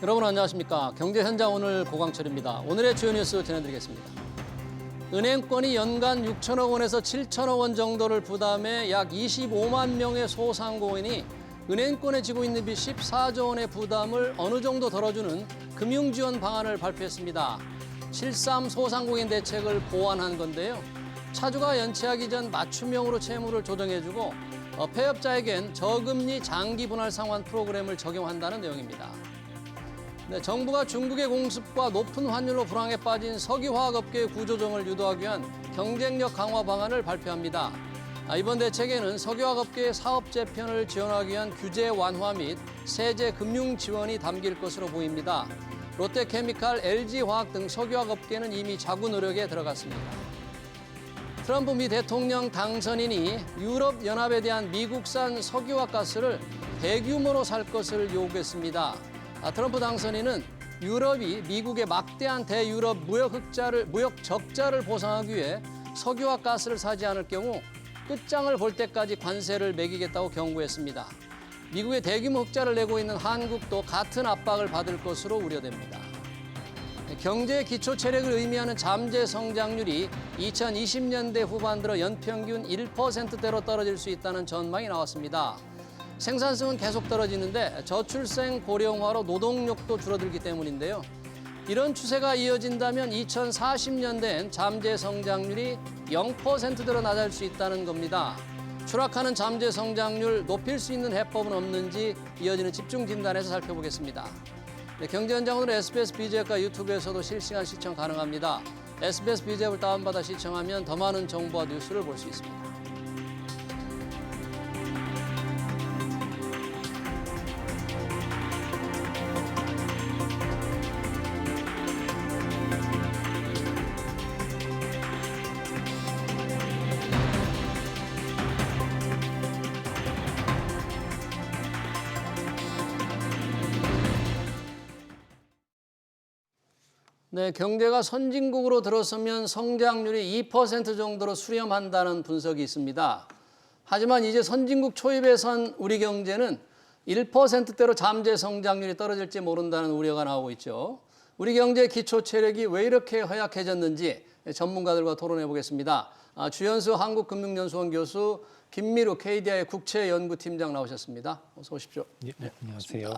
여러분 안녕하십니까. 경제 현장 오늘 고광철입니다. 오늘의 주요 뉴스 전해드리겠습니다. 은행권이 연간 6천억 원에서 7천억 원 정도를 부담해 약 25만 명의 소상공인이 은행권에 지고 있는 빚 14조 원의 부담을 어느 정도 덜어주는 금융지원 방안을 발표했습니다. 7.3 소상공인 대책을 보완한 건데요. 차주가 연체하기 전 맞춤형으로 채무를 조정해주고 폐업자에겐 저금리 장기 분할 상환 프로그램을 적용한다는 내용입니다. 네, 정부가 중국의 공습과 높은 환율로 불황에 빠진 석유화학업계의 구조정을 유도하기 위한 경쟁력 강화 방안을 발표합니다. 이번 대책에는 석유화학업계의 사업 재편을 지원하기 위한 규제 완화 및 세제 금융 지원이 담길 것으로 보입니다. 롯데케미칼, LG화학 등 석유화학업계는 이미 자구 노력에 들어갔습니다. 트럼프 미 대통령 당선인이 유럽연합에 대한 미국산 석유와 가스를 대규모로 살 것을 요구했습니다. 트럼프 당선인은 유럽이 미국의 막대한 대유럽 무역 적자를 보상하기 위해 석유와 가스를 사지 않을 경우 끝장을 볼 때까지 관세를 매기겠다고 경고했습니다. 미국의 대규모 흑자를 내고 있는 한국도 같은 압박을 받을 것으로 우려됩니다. 경제 기초 체력을 의미하는 잠재 성장률이 2020년대 후반 들어 연평균 1%대로 떨어질 수 있다는 전망이 나왔습니다. 생산성은 계속 떨어지는데 저출생 고령화로 노동력도 줄어들기 때문인데요. 이런 추세가 이어진다면 2040년대엔 잠재 성장률이 0%대로 낮아질 수 있다는 겁니다. 추락하는 잠재 성장률 높일 수 있는 해법은 없는지 이어지는 집중 진단에서 살펴보겠습니다. 네, 경제 현장 오늘 SBS BG앱과 유튜브에서도 실시간 시청 가능합니다. SBS BG앱을 다운받아 시청하면 더 많은 정보와 뉴스를 볼 수 있습니다. 네, 경제가 선진국으로 들어서면 성장률이 2% 정도로 수렴한다는 분석이 있습니다. 하지만 이제 선진국 초입에 선 우리 경제는 1%대로 잠재 성장률이 떨어질지 모른다는 우려가 나오고 있죠. 우리 경제 기초 체력이 왜 이렇게 허약해졌는지 전문가들과 토론해 보겠습니다. 주연수 한국금융연수원 교수, 김미루 KDI 국채연구팀장 나오셨습니다. 어서 오십시오. 네, 안녕하세요.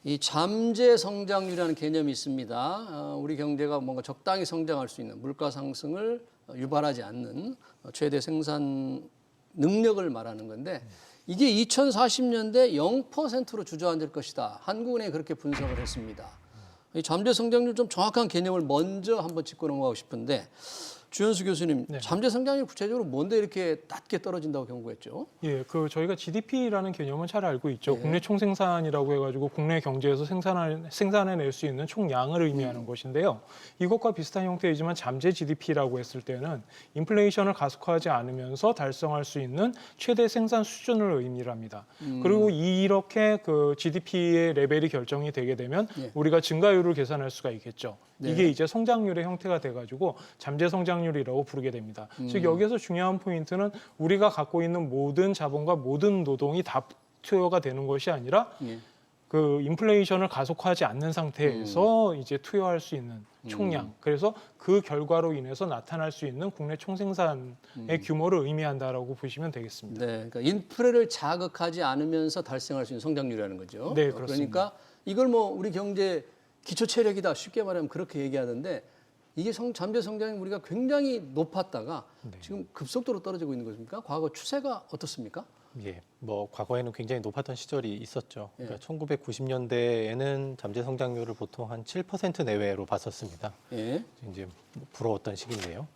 이 잠재 성장률이라는 개념이 있습니다. 우리 경제가 뭔가 적당히 성장할 수 있는 물가 상승을 유발하지 않는 최대 생산 능력을 말하는 건데 이게 2040년대 0%로 주저앉을 것이다. 한국은행이 그렇게 분석을 했습니다. 이 잠재 성장률 좀 정확한 개념을 먼저 한번 짚고 넘어가고 싶은데 주연수 교수님, 네. 잠재 성장률 구체적으로 뭔데 이렇게 낮게 떨어진다고 경고했죠? 예, 저희가 GDP라는 개념은 잘 알고 있죠. 네. 국내 총생산이라고 해가지고 국내 경제에서 생산해낼 수 있는 총량을 의미하는 것인데요. 이것과 비슷한 형태이지만 잠재 GDP라고 했을 때는 인플레이션을 가속화하지 않으면서 달성할 수 있는 최대 생산 수준을 의미합니다. 그리고 이렇게 그 GDP의 레벨이 결정이 되게 되면 우리가 증가율을 계산할 수가 있겠죠. 이게 이제 성장률의 형태가 돼가지고 잠재 성장률이라고 부르게 됩니다. 즉 여기서 중요한 포인트는 우리가 갖고 있는 모든 자본과 모든 노동이 다 투여가 되는 것이 아니라 그 인플레이션을 가속화하지 않는 상태에서 이제 투여할 수 있는 총량. 그래서 그 결과로 인해서 나타날 수 있는 국내 총생산의 규모를 의미한다라고 보시면 되겠습니다. 네, 그러니까 인플레를 자극하지 않으면서 달성할 수 있는 성장률이라는 거죠. 네, 그렇습니다. 그러니까 이걸 뭐 우리 경제 기초 체력이다 쉽게 말하면 그렇게 얘기하던데 이게 잠재 성장이 우리가 굉장히 높았다가 지금 급속도로 떨어지고 있는 것입니까? 과거 추세가 어떻습니까? 예, 과거에는 굉장히 높았던 시절이 있었죠. 그러니까 1990년대에는 잠재 성장률을 보통 한 7% 내외로 봤었습니다. 예. 이제 부러웠던 시기인데요.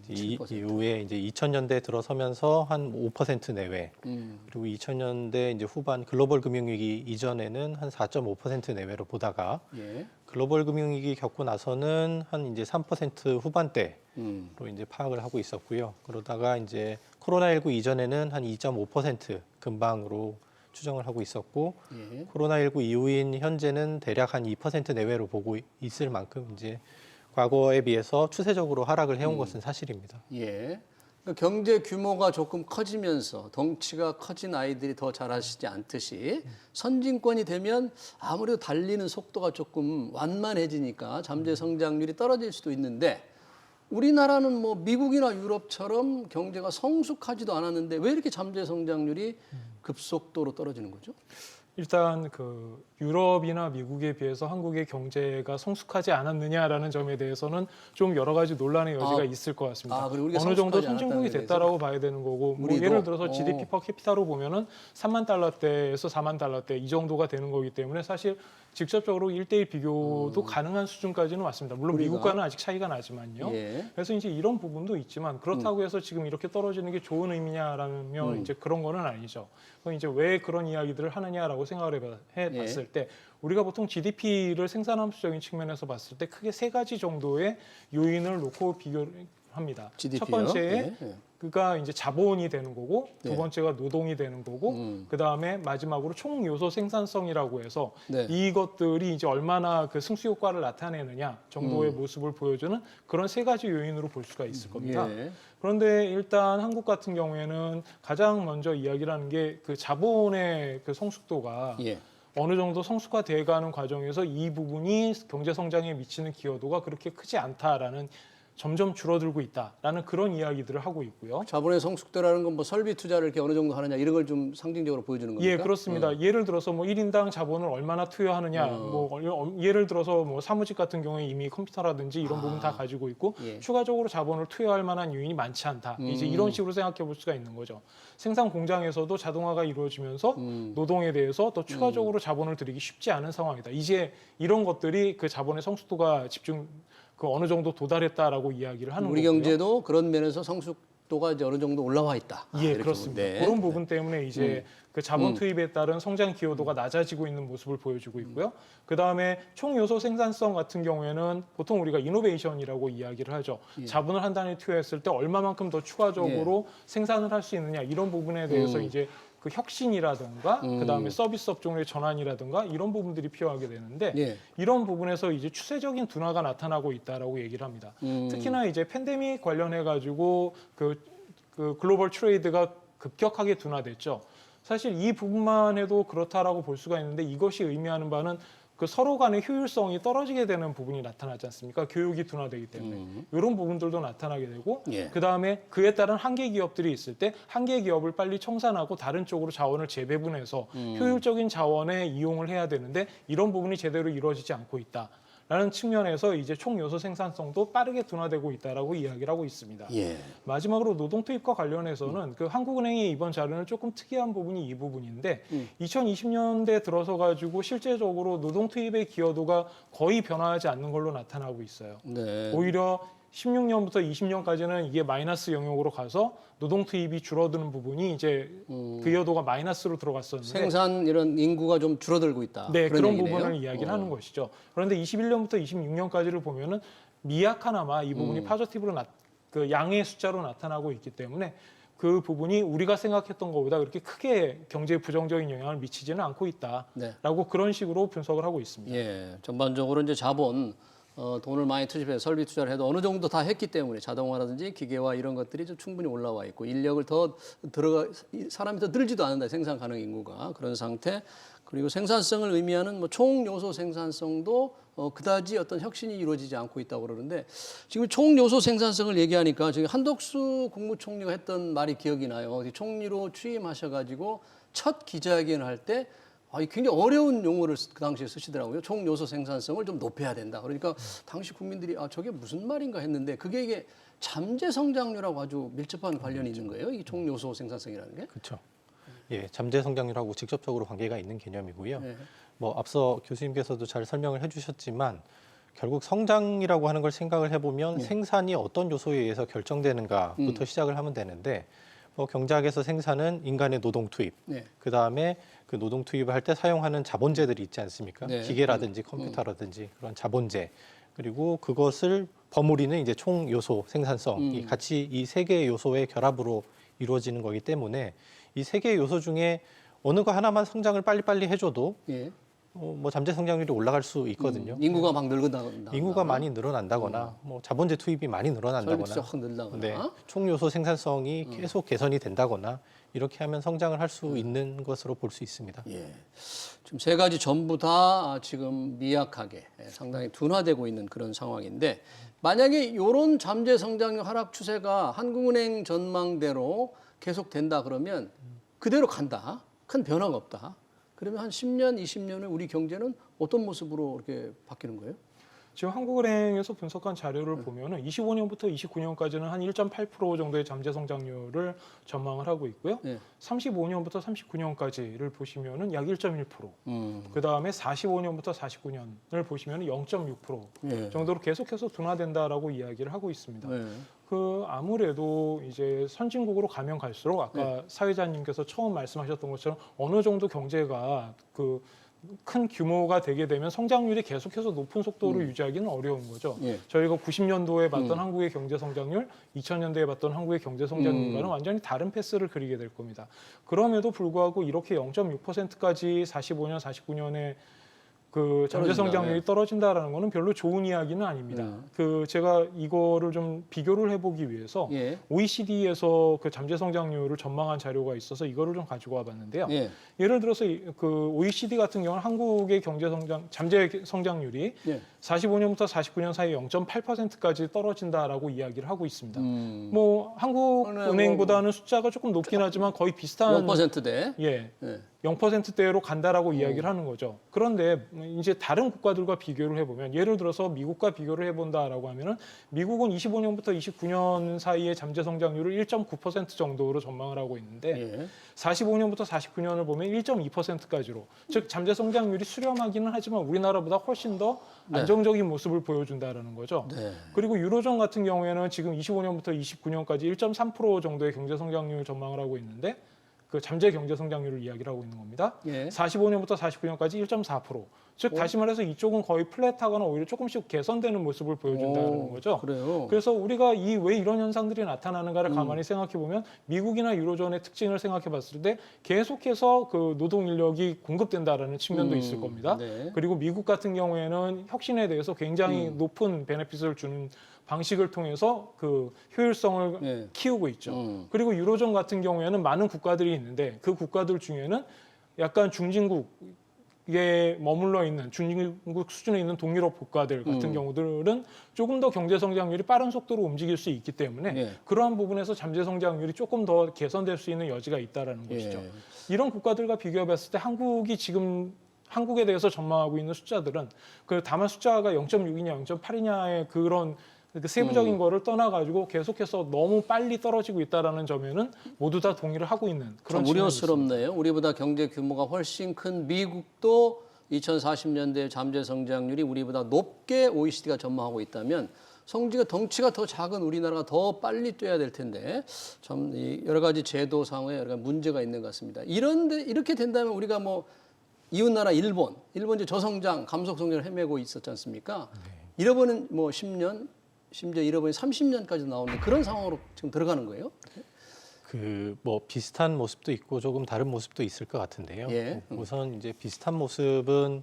이 7%. 이후에 이제 2000년대 들어서면서 한 5% 내외, 그리고 2000년대 이제 후반 글로벌 금융위기 이전에는 한 4.5% 내외로 보다가 글로벌 금융위기 겪고 나서는 한 이제 3% 후반대로 이제 파악을 하고 있었고요. 그러다가 이제 코로나19 이전에는 한 2.5% 근방으로 추정을 하고 있었고, 코로나19 이후인 현재는 대략 한 2% 내외로 보고 있을 만큼 이제 과거에 비해서 추세적으로 하락을 해온 것은 사실입니다. 예. 그러니까 경제 규모가 조금 커지면서 덩치가 커진 아이들이 더 잘하시지 않듯이 선진권이 되면 아무래도 달리는 속도가 조금 완만해지니까 잠재 성장률이 떨어질 수도 있는데 우리나라는 뭐 미국이나 유럽처럼 경제가 성숙하지도 않았는데 왜 이렇게 잠재 성장률이 급속도로 떨어지는 거죠? 일단 그 유럽이나 미국에 비해서 한국의 경제가 성숙하지 않았느냐라는 점에 대해서는 좀 여러 가지 논란의 여지가 있을 것 같습니다. 그리고 우리가 어느 정도 성숙하지 선진국이 않았다는 됐다라고 봐야 되는 거고, 뭐 우리도? 예를 들어서 GDP 퍼 캐피타로 보면은 3만 달러대에서 4만 달러대 이 정도가 되는 거기 때문에 사실 직접적으로 1대1 비교도 가능한 수준까지는 왔습니다. 물론 우리가? 미국과는 아직 차이가 나지만요. 예. 그래서 이제 이런 부분도 있지만 그렇다고 해서 지금 이렇게 떨어지는 게 좋은 의미냐라면 이제 그런 거는 아니죠. 그럼 이제 왜 그런 이야기들을 하느냐라고 생각을 해봤을 때 우리가 보통 GDP를 생산함수적인 측면에서 봤을 때 크게 세 가지 정도의 요인을 놓고 비교를 합니다. GDP 요? 첫 번째 예. 그가 이제 자본이 되는 거고 두 네. 번째가 노동이 되는 거고 그 다음에 마지막으로 총 요소 생산성이라고 해서 네. 이것들이 이제 얼마나 그 승수 효과를 나타내느냐 정도의 모습을 보여주는 그런 세 가지 요인으로 볼 수가 있을 겁니다. 예. 그런데 일단 한국 같은 경우에는 가장 먼저 이야기를 하는 게 그 자본의 그 성숙도가 예. 어느 정도 성숙화돼가는 과정에서 이 부분이 경제 성장에 미치는 기여도가 그렇게 크지 않다라는 점점 줄어들고 있다라는 그런 이야기들을 하고 있고요. 자본의 성숙도라는 건 뭐 설비 투자를 이렇게 어느 정도 하느냐 이런 걸 좀 상징적으로 보여주는 겁니까? 예, 그렇습니다. 예를 들어서 뭐 1인당 자본을 얼마나 투여하느냐, 예를 들어서 뭐 사무직 같은 경우에 이미 컴퓨터라든지 이런 부분 다 가지고 있고 예. 추가적으로 자본을 투여할 만한 요인이 많지 않다. 이제 이런 식으로 생각해 볼 수가 있는 거죠. 생산 공장에서도 자동화가 이루어지면서 노동에 대해서 더 추가적으로 자본을 들이기 쉽지 않은 상황이다. 이제 이런 것들이 그 자본의 성숙도가 그 어느 정도 도달했다라고 이야기를 하는 우리 거고요. 경제도 그런 면에서 성숙도가 이제 어느 정도 올라와 있다. 예, 이렇게 그렇습니다. 보면. 네. 그런 부분 때문에 이제 그 자본 투입에 따른 성장 기여도가 낮아지고 있는 모습을 보여주고 있고요. 그 다음에 총 요소 생산성 같은 경우에는 보통 우리가 이노베이션이라고 이야기를 하죠. 자본을 한 단위 투여했을 때 얼마만큼 더 추가적으로 생산을 할 수 있느냐 이런 부분에 대해서 이제 그 혁신이라든가 그 다음에 서비스 업종의 전환이라든가 이런 부분들이 필요하게 되는데 예. 이런 부분에서 이제 추세적인 둔화가 나타나고 있다라고 얘기를 합니다. 특히나 이제 팬데믹 관련해 가지고 그 글로벌 트레이드가 급격하게 둔화됐죠. 사실 이 부분만 해도 그렇다라고 볼 수가 있는데 이것이 의미하는 바는 그 서로 간의 효율성이 떨어지게 되는 부분이 나타나지 않습니까? 교육이 둔화되기 때문에 이런 부분들도 나타나게 되고 예. 그 다음에 그에 따른 한계 기업들이 있을 때 한계 기업을 빨리 청산하고 다른 쪽으로 자원을 재배분해서 효율적인 자원에 이용을 해야 되는데 이런 부분이 제대로 이루어지지 않고 있다. 라는 측면에서 이제 총 요소 생산성도 빠르게 둔화되고 있다라고 이야기를 하고 있습니다. 예. 마지막으로 노동 투입과 관련해서는 그 한국은행의 이번 자료는 조금 특이한 부분이 이 부분인데 2020년대 들어서 가지고 실제적으로 노동 투입의 기여도가 거의 변화하지 않는 걸로 나타나고 있어요. 네. 오히려 16년부터 20년까지는 이게 마이너스 영역으로 가서 노동 투입이 줄어드는 부분이 이제 기여도가 마이너스로 들어갔었는데 생산 이런 인구가 좀 줄어들고 있다. 네, 그런 얘기네요. 부분을 이야기를 하는 것이죠. 그런데 21년부터 26년까지를 보면은 미약하나마 이 부분이 파저티브로 그 양의 숫자로 나타나고 있기 때문에 그 부분이 우리가 생각했던 것보다 그렇게 크게 경제에 부정적인 영향을 미치지는 않고 있다라고 네. 그런 식으로 분석을 하고 있습니다. 예, 전반적으로 이제 자본 돈을 많이 투입해서 설비 투자를 해도 어느 정도 다 했기 때문에 자동화라든지 기계화 이런 것들이 좀 충분히 올라와 있고 인력을 더 사람이 더 늘지도 않는다 생산 가능 인구가 그런 상태 그리고 생산성을 의미하는 뭐 총 요소 생산성도 그다지 어떤 혁신이 이루어지지 않고 있다고 그러는데 지금 총 요소 생산성을 얘기하니까 지금 한덕수 국무총리가 했던 말이 기억이 나요. 총리로 취임하셔가지고 첫 기자회견을 할 때 굉장히 어려운 용어를 그 당시에 쓰시더라고요. 총 요소 생산성을 좀 높여야 된다. 그러니까 당시 국민들이 저게 무슨 말인가 했는데 그게 이게 잠재 성장률하고 아주 밀접한 관련이 있는 거예요. 이 총 요소 생산성이라는 게. 그렇죠. 예, 잠재 성장률하고 직접적으로 관계가 있는 개념이고요. 네. 뭐 앞서 교수님께서도 잘 설명을 해주셨지만 결국 성장이라고 하는 걸 생각을 해보면 생산이 어떤 요소에 의해서 결정되는가부터 시작을 하면 되는데 경제학에서 생산은 인간의 노동 투입, 네. 그 다음에 그 노동 투입을 할 때 사용하는 자본재들이 있지 않습니까? 네. 기계라든지 컴퓨터라든지 그런 자본재, 그리고 그것을 버무리는 이제 총 요소 생산성, 이 같이 이 세 개의 요소의 결합으로 이루어지는 거기 때문에 이 세 개의 요소 중에 어느 거 하나만 성장을 빨리빨리 해줘도 예. 뭐 잠재 성장률이 올라갈 수 있거든요. 인구가 막 늘어난다. 인구가 많이 늘어난다거나 뭐 자본재 투입이 많이 늘어난다거나 설비가 확 늘다거나. 네, 총요소 생산성이 계속 개선이 된다거나 이렇게 하면 성장을 할 수 있는 것으로 볼 수 있습니다. 예. 지금 세 가지 전부 다 지금 미약하게 상당히 둔화되고 있는 그런 상황인데 만약에 이런 잠재 성장률 하락 추세가 한국은행 전망대로 계속된다 그러면 그대로 간다. 큰 변화가 없다. 그러면 한 10년, 20년에 우리 경제는 어떤 모습으로 이렇게 바뀌는 거예요? 지금 한국은행에서 분석한 자료를 보면은 25년부터 29년까지는 한 1.8% 정도의 잠재 성장률을 전망을 하고 있고요. 네. 35년부터 39년까지를 보시면은 약 1.1%. 그 다음에 45년부터 49년을 보시면은 0.6% 예. 정도로 계속해서 둔화된다라고 이야기를 하고 있습니다. 네. 그 아무래도 이제 선진국으로 가면 갈수록 아까 네. 사회자님께서 처음 말씀하셨던 것처럼 어느 정도 경제가 그 큰 규모가 되게 되면 성장률이 계속해서 높은 속도로 유지하기는 어려운 거죠. 예. 저희가 90년도에 봤던 한국의 경제 성장률, 2000년대에 봤던 한국의 경제 성장률과는 완전히 다른 패스를 그리게 될 겁니다. 그럼에도 불구하고 이렇게 0.6%까지 45년, 49년에 그 잠재 성장률이 떨어진다라는 거는 별로 좋은 이야기는 아닙니다. 그 제가 이거를 좀 비교를 해보기 위해서 예. OECD에서 그 잠재 성장률을 전망한 자료가 있어서 이거를 좀 가지고 와봤는데요. 예. 예를 들어서 그 OECD 같은 경우는 한국의 잠재 성장률이 예. 45년부터 49년 사이 0.8%까지 떨어진다라고 이야기를 하고 있습니다. 뭐 한국은행보다는 숫자가 조금 높긴 하지만 거의 비슷한 0%대. 예. 예. 0%대로 간다라고 이야기를 하는 거죠. 그런데 이제 다른 국가들과 비교를 해보면 예를 들어서 미국과 비교를 해본다라고 하면은 미국은 25년부터 29년 사이에 잠재 성장률을 1.9% 정도로 전망을 하고 있는데 예. 45년부터 49년을 보면 1.2%까지로 즉 잠재 성장률이 수렴하기는 하지만 우리나라보다 훨씬 더 안정적인 모습을 보여준다라는 거죠. 네. 그리고 유로존 같은 경우에는 지금 25년부터 29년까지 1.3% 정도의 경제 성장률 전망을 하고 있는데 그 잠재 경제 성장률을 이야기를 하고 있는 겁니다. 예. 45년부터 49년까지 1.4%. 즉 다시 말해서 이쪽은 거의 플랫하거나 오히려 조금씩 개선되는 모습을 보여준다는 거죠. 그래요. 그래서 우리가 왜 이런 현상들이 나타나는가를 가만히 생각해 보면 미국이나 유로존의 특징을 생각해 봤을 때 계속해서 그 노동 인력이 공급된다라는 측면도 있을 겁니다. 네. 그리고 미국 같은 경우에는 혁신에 대해서 굉장히 높은 베네핏을 주는 방식을 통해서 그 효율성을 네. 키우고 있죠. 그리고 유로존 같은 경우에는 많은 국가들이 있는데 그 국가들 중에는 약간 중진국에 머물러 있는 중진국 수준에 있는 동유럽 국가들 같은 경우들은 조금 더 경제 성장률이 빠른 속도로 움직일 수 있기 때문에 예. 그러한 부분에서 잠재 성장률이 조금 더 개선될 수 있는 여지가 있다라는 것이죠. 이런 국가들과 비교해 봤을 때 한국이 지금 한국에 대해서 전망하고 있는 숫자들은 그 다만 숫자가 0.6이냐 0.8이냐의 그런 그 세부적인 거를 떠나가지고 계속해서 너무 빨리 떨어지고 있다라는 점에는 모두 다 동의를 하고 있는 그런 참 우려스럽네요. 우리보다 경제 규모가 훨씬 큰 미국도 2040년대 잠재 성장률이 우리보다 높게 OECD가 전망하고 있다면 덩치가 더 작은 우리나라가 더 빨리 뛰어야 될 텐데 참 여러 가지 제도상의 여러 가지 문제가 있는 것 같습니다. 이렇게 된다면 우리가 뭐 이웃나라 일본 이제 저성장, 감속 성장을 헤매고 있었지 않습니까? 잃어버린 뭐 10년, 심지어 잃어버린 30년까지 나오는 그런 상황으로 지금 들어가는 거예요. 그 뭐 비슷한 모습도 있고 조금 다른 모습도 있을 것 같은데요. 예. 우선 이제 비슷한 모습은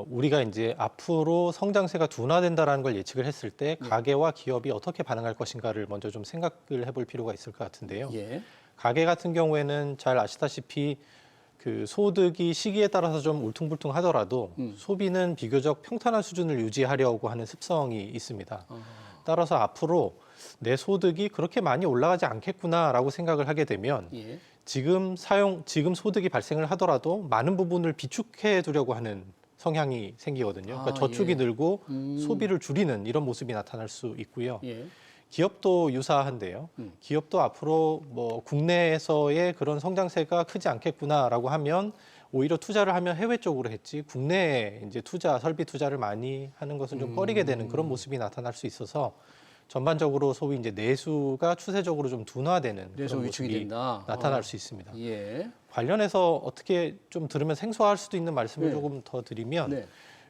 우리가 이제 앞으로 성장세가 둔화된다라는 걸 예측을 했을 때 가계와 기업이 어떻게 반응할 것인가를 먼저 좀 생각을 해볼 필요가 있을 것 같은데요. 예. 가계 같은 경우에는 잘 아시다시피 그 소득이 시기에 따라서 좀 울퉁불퉁하더라도 소비는 비교적 평탄한 수준을 유지하려고 하는 습성이 있습니다. 따라서 앞으로 내 소득이 그렇게 많이 올라가지 않겠구나라고 생각을 하게 되면 예. 지금 소득이 발생을 하더라도 많은 부분을 비축해 두려고 하는 성향이 생기거든요. 그러니까 저축이 늘고 소비를 줄이는 이런 모습이 나타날 수 있고요. 예. 기업도 유사한데요. 기업도 앞으로 뭐 국내에서의 그런 성장세가 크지 않겠구나라고 하면 오히려 투자를 하면 해외 쪽으로 했지 국내에 이제 설비 투자를 많이 하는 것은 좀 꺼리게 되는 그런 모습이 나타날 수 있어서 전반적으로 소위 이제 내수가 추세적으로 좀 둔화되는 내수 그런 위축이 모습이 된다. 나타날 수 있습니다. 예. 관련해서 어떻게 좀 들으면 생소할 수도 있는 말씀을 네. 조금 더 드리면 네.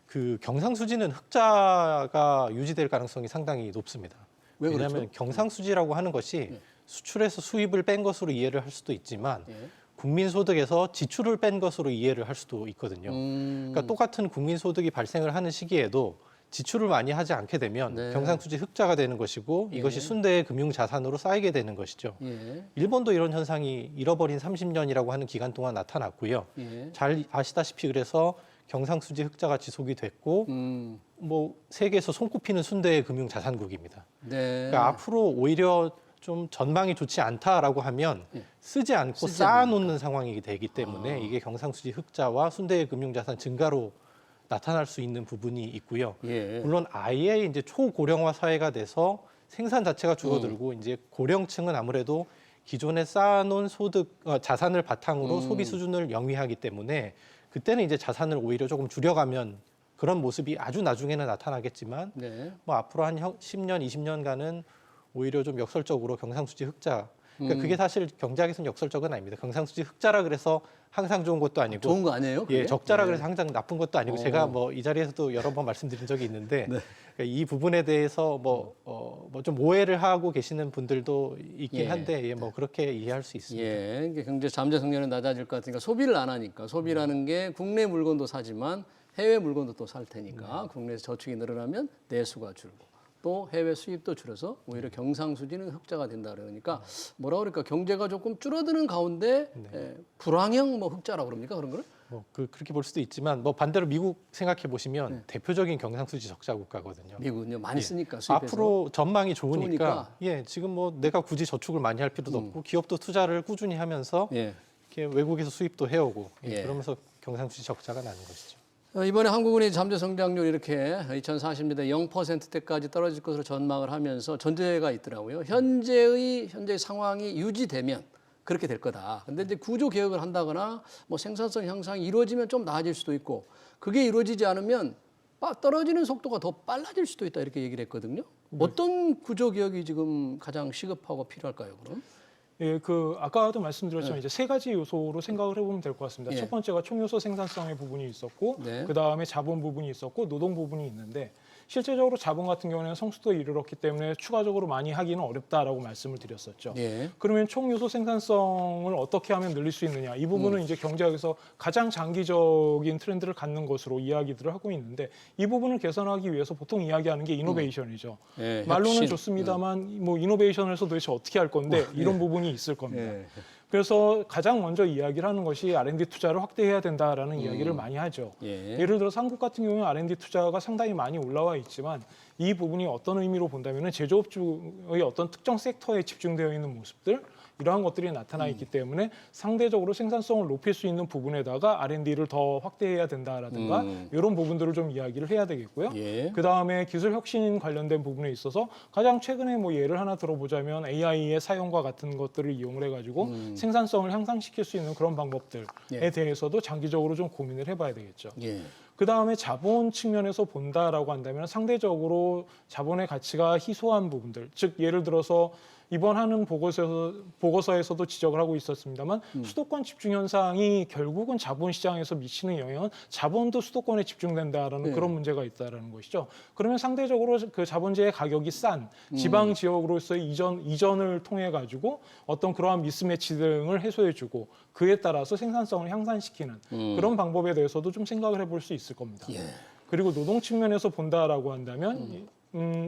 그 경상수지는 흑자가 유지될 가능성이 상당히 높습니다. 왜 왜냐하면 그렇죠? 경상수지라고 하는 것이 수출해서 수입을 뺀 것으로 이해를 할 수도 있지만 예. 국민소득에서 지출을 뺀 것으로 이해를 할 수도 있거든요. 그러니까 똑같은 국민소득이 발생을 하는 시기에도 지출을 많이 하지 않게 되면 네. 경상수지 흑자가 되는 것이고 이것이 순대의 금융자산으로 쌓이게 되는 것이죠. 예. 일본도 이런 현상이 잃어버린 30년이라고 하는 기간 동안 나타났고요. 예. 잘 아시다시피 그래서 경상수지 흑자가 지속이 됐고 뭐 세계에서 손꼽히는 순대의 금융자산국입니다. 네. 그러니까 앞으로 오히려 좀 전망이 좋지 않다라고 하면 예. 쓰지 않고 쓰지 쌓아놓는 상황이 되기 때문에 이게 경상수지 흑자와 순대의 금융자산 증가로 나타날 수 있는 부분이 있고요. 예. 물론 아예 이제 초고령화 사회가 돼서 생산 자체가 줄어들고 이제 고령층은 아무래도 기존에 쌓아놓은 자산을 바탕으로 소비 수준을 영위하기 때문에 그때는 이제 자산을 오히려 조금 줄여가면 그런 모습이 아주 나중에는 나타나겠지만 네. 뭐 앞으로 한 10년, 20년간은 오히려 좀 역설적으로 경상수지 흑자. 그러니까 그게 사실 경제학에서는 역설적은 아닙니다. 경상수지 흑자라 그래서 항상 좋은 것도 아니고 좋은 거 아니에요? 그게? 예, 적자라 네. 그래서 항상 나쁜 것도 아니고 제가 뭐 이 자리에서도 여러 번 말씀드린 적이 있는데 네. 그러니까 이 부분에 대해서 뭐 좀 오해를 하고 계시는 분들도 있긴 예. 한데 예, 뭐 그렇게 이해할 수 있습니다. 예, 이게 경제 잠재 성장은 낮아질 것 같으니까 소비를 안 하니까 소비라는 게 국내 물건도 사지만 해외 물건도 또 살 테니까 국내에서 저축이 늘어나면 내수가 줄고 또 해외 수입도 줄어서 오히려 경상수지는 흑자가 된다 그러니까 뭐라 그럴까 경제가 조금 줄어드는 가운데 불황형 뭐 흑자라고 그럽니까 그런 거를? 뭐 그렇게 볼 수도 있지만 뭐 반대로 미국 생각해 보시면 대표적인 경상수지 적자 국가거든요. 미국은요 많이 쓰니까 수입해서 앞으로 전망이 좋으니까, 좋으니까. 예, 지금 뭐 내가 굳이 저축을 많이 할 필요도 없고 기업도 투자를 꾸준히 하면서 예. 이렇게 외국에서 수입도 해오고 예. 그러면서 경상수지 적자가 나는 것이죠. 이번에 한국은행이 잠재 성장률 이렇게 2040년대 0%대까지 떨어질 것으로 전망을 하면서 전제가 있더라고요. 현재의 상황이 유지되면 그렇게 될 거다. 근데 이제 구조 개혁을 한다거나 뭐 생산성 향상이 이루어지면 좀 나아질 수도 있고 그게 이루어지지 않으면 떨어지는 속도가 더 빨라질 수도 있다 이렇게 얘기를 했거든요. 어떤 구조 개혁이 지금 가장 시급하고 필요할까요, 그럼? 예, 아까도 말씀드렸지만 이제 세 가지 요소로 생각을 해보면 될 것 같습니다. 예. 첫 번째가 총요소 생산성의 부분이 있었고, 네. 그 다음에 자본 부분이 있었고, 노동 부분이 있는데 실제적으로 자본 같은 경우에는 성수도에 이르렀기 때문에 추가적으로 많이 하기는 어렵다라고 말씀을 드렸었죠. 예. 그러면 총요소 생산성을 어떻게 하면 늘릴 수 있느냐? 이 부분은 이제 경제학에서 가장 장기적인 트렌드를 갖는 것으로 이야기들을 하고 있는데 이 부분을 개선하기 위해서 보통 이야기하는 게 이노베이션이죠. 예, 말로는 혁신. 좋습니다만 뭐 이노베이션에서 도대체 어떻게 할 건데 이런 부분이 있을 겁니다. 예. 그래서 가장 먼저 이야기를 하는 것이 R&D 투자를 확대해야 된다라는 이야기를 많이 하죠. 예. 예를 들어서 한국 같은 경우는 R&D 투자가 상당히 많이 올라와 있지만 이 부분이 어떤 의미로 본다면 제조업주의 어떤 특정 섹터에 집중되어 있는 모습들 이러한 것들이 나타나 있기 때문에 상대적으로 생산성을 높일 수 있는 부분에다가 R&D를 더 확대해야 된다라든가 이런 부분들을 좀 이야기를 해야 되겠고요. 예. 그 다음에 기술 혁신 관련된 부분에 있어서 가장 최근에 뭐 예를 하나 들어보자면 AI의 사용과 같은 것들을 이용을 해가지고 생산성을 향상시킬 수 있는 그런 방법들에 예. 대해서도 장기적으로 좀 고민을 해봐야 되겠죠. 예. 그 다음에 자본 측면에서 본다라고 한다면 상대적으로 자본의 가치가 희소한 부분들, 즉 예를 들어서 이번 하는 보고서에서도 지적을 하고 있었습니다만 수도권 집중 현상이 결국은 자본시장에서 미치는 영향은 자본도 수도권에 집중된다라는 그런 문제가 있다라는 것이죠. 그러면 상대적으로 그 자본재의 가격이 싼 지방 지역으로서의 이전을 통해 가지고 어떤 그러한 미스매치 등을 해소해주고 그에 따라서 생산성을 향상시키는 그런 방법에 대해서도 좀 생각을 해볼 수 있을 겁니다. 예. 그리고 노동 측면에서 본다라고 한다면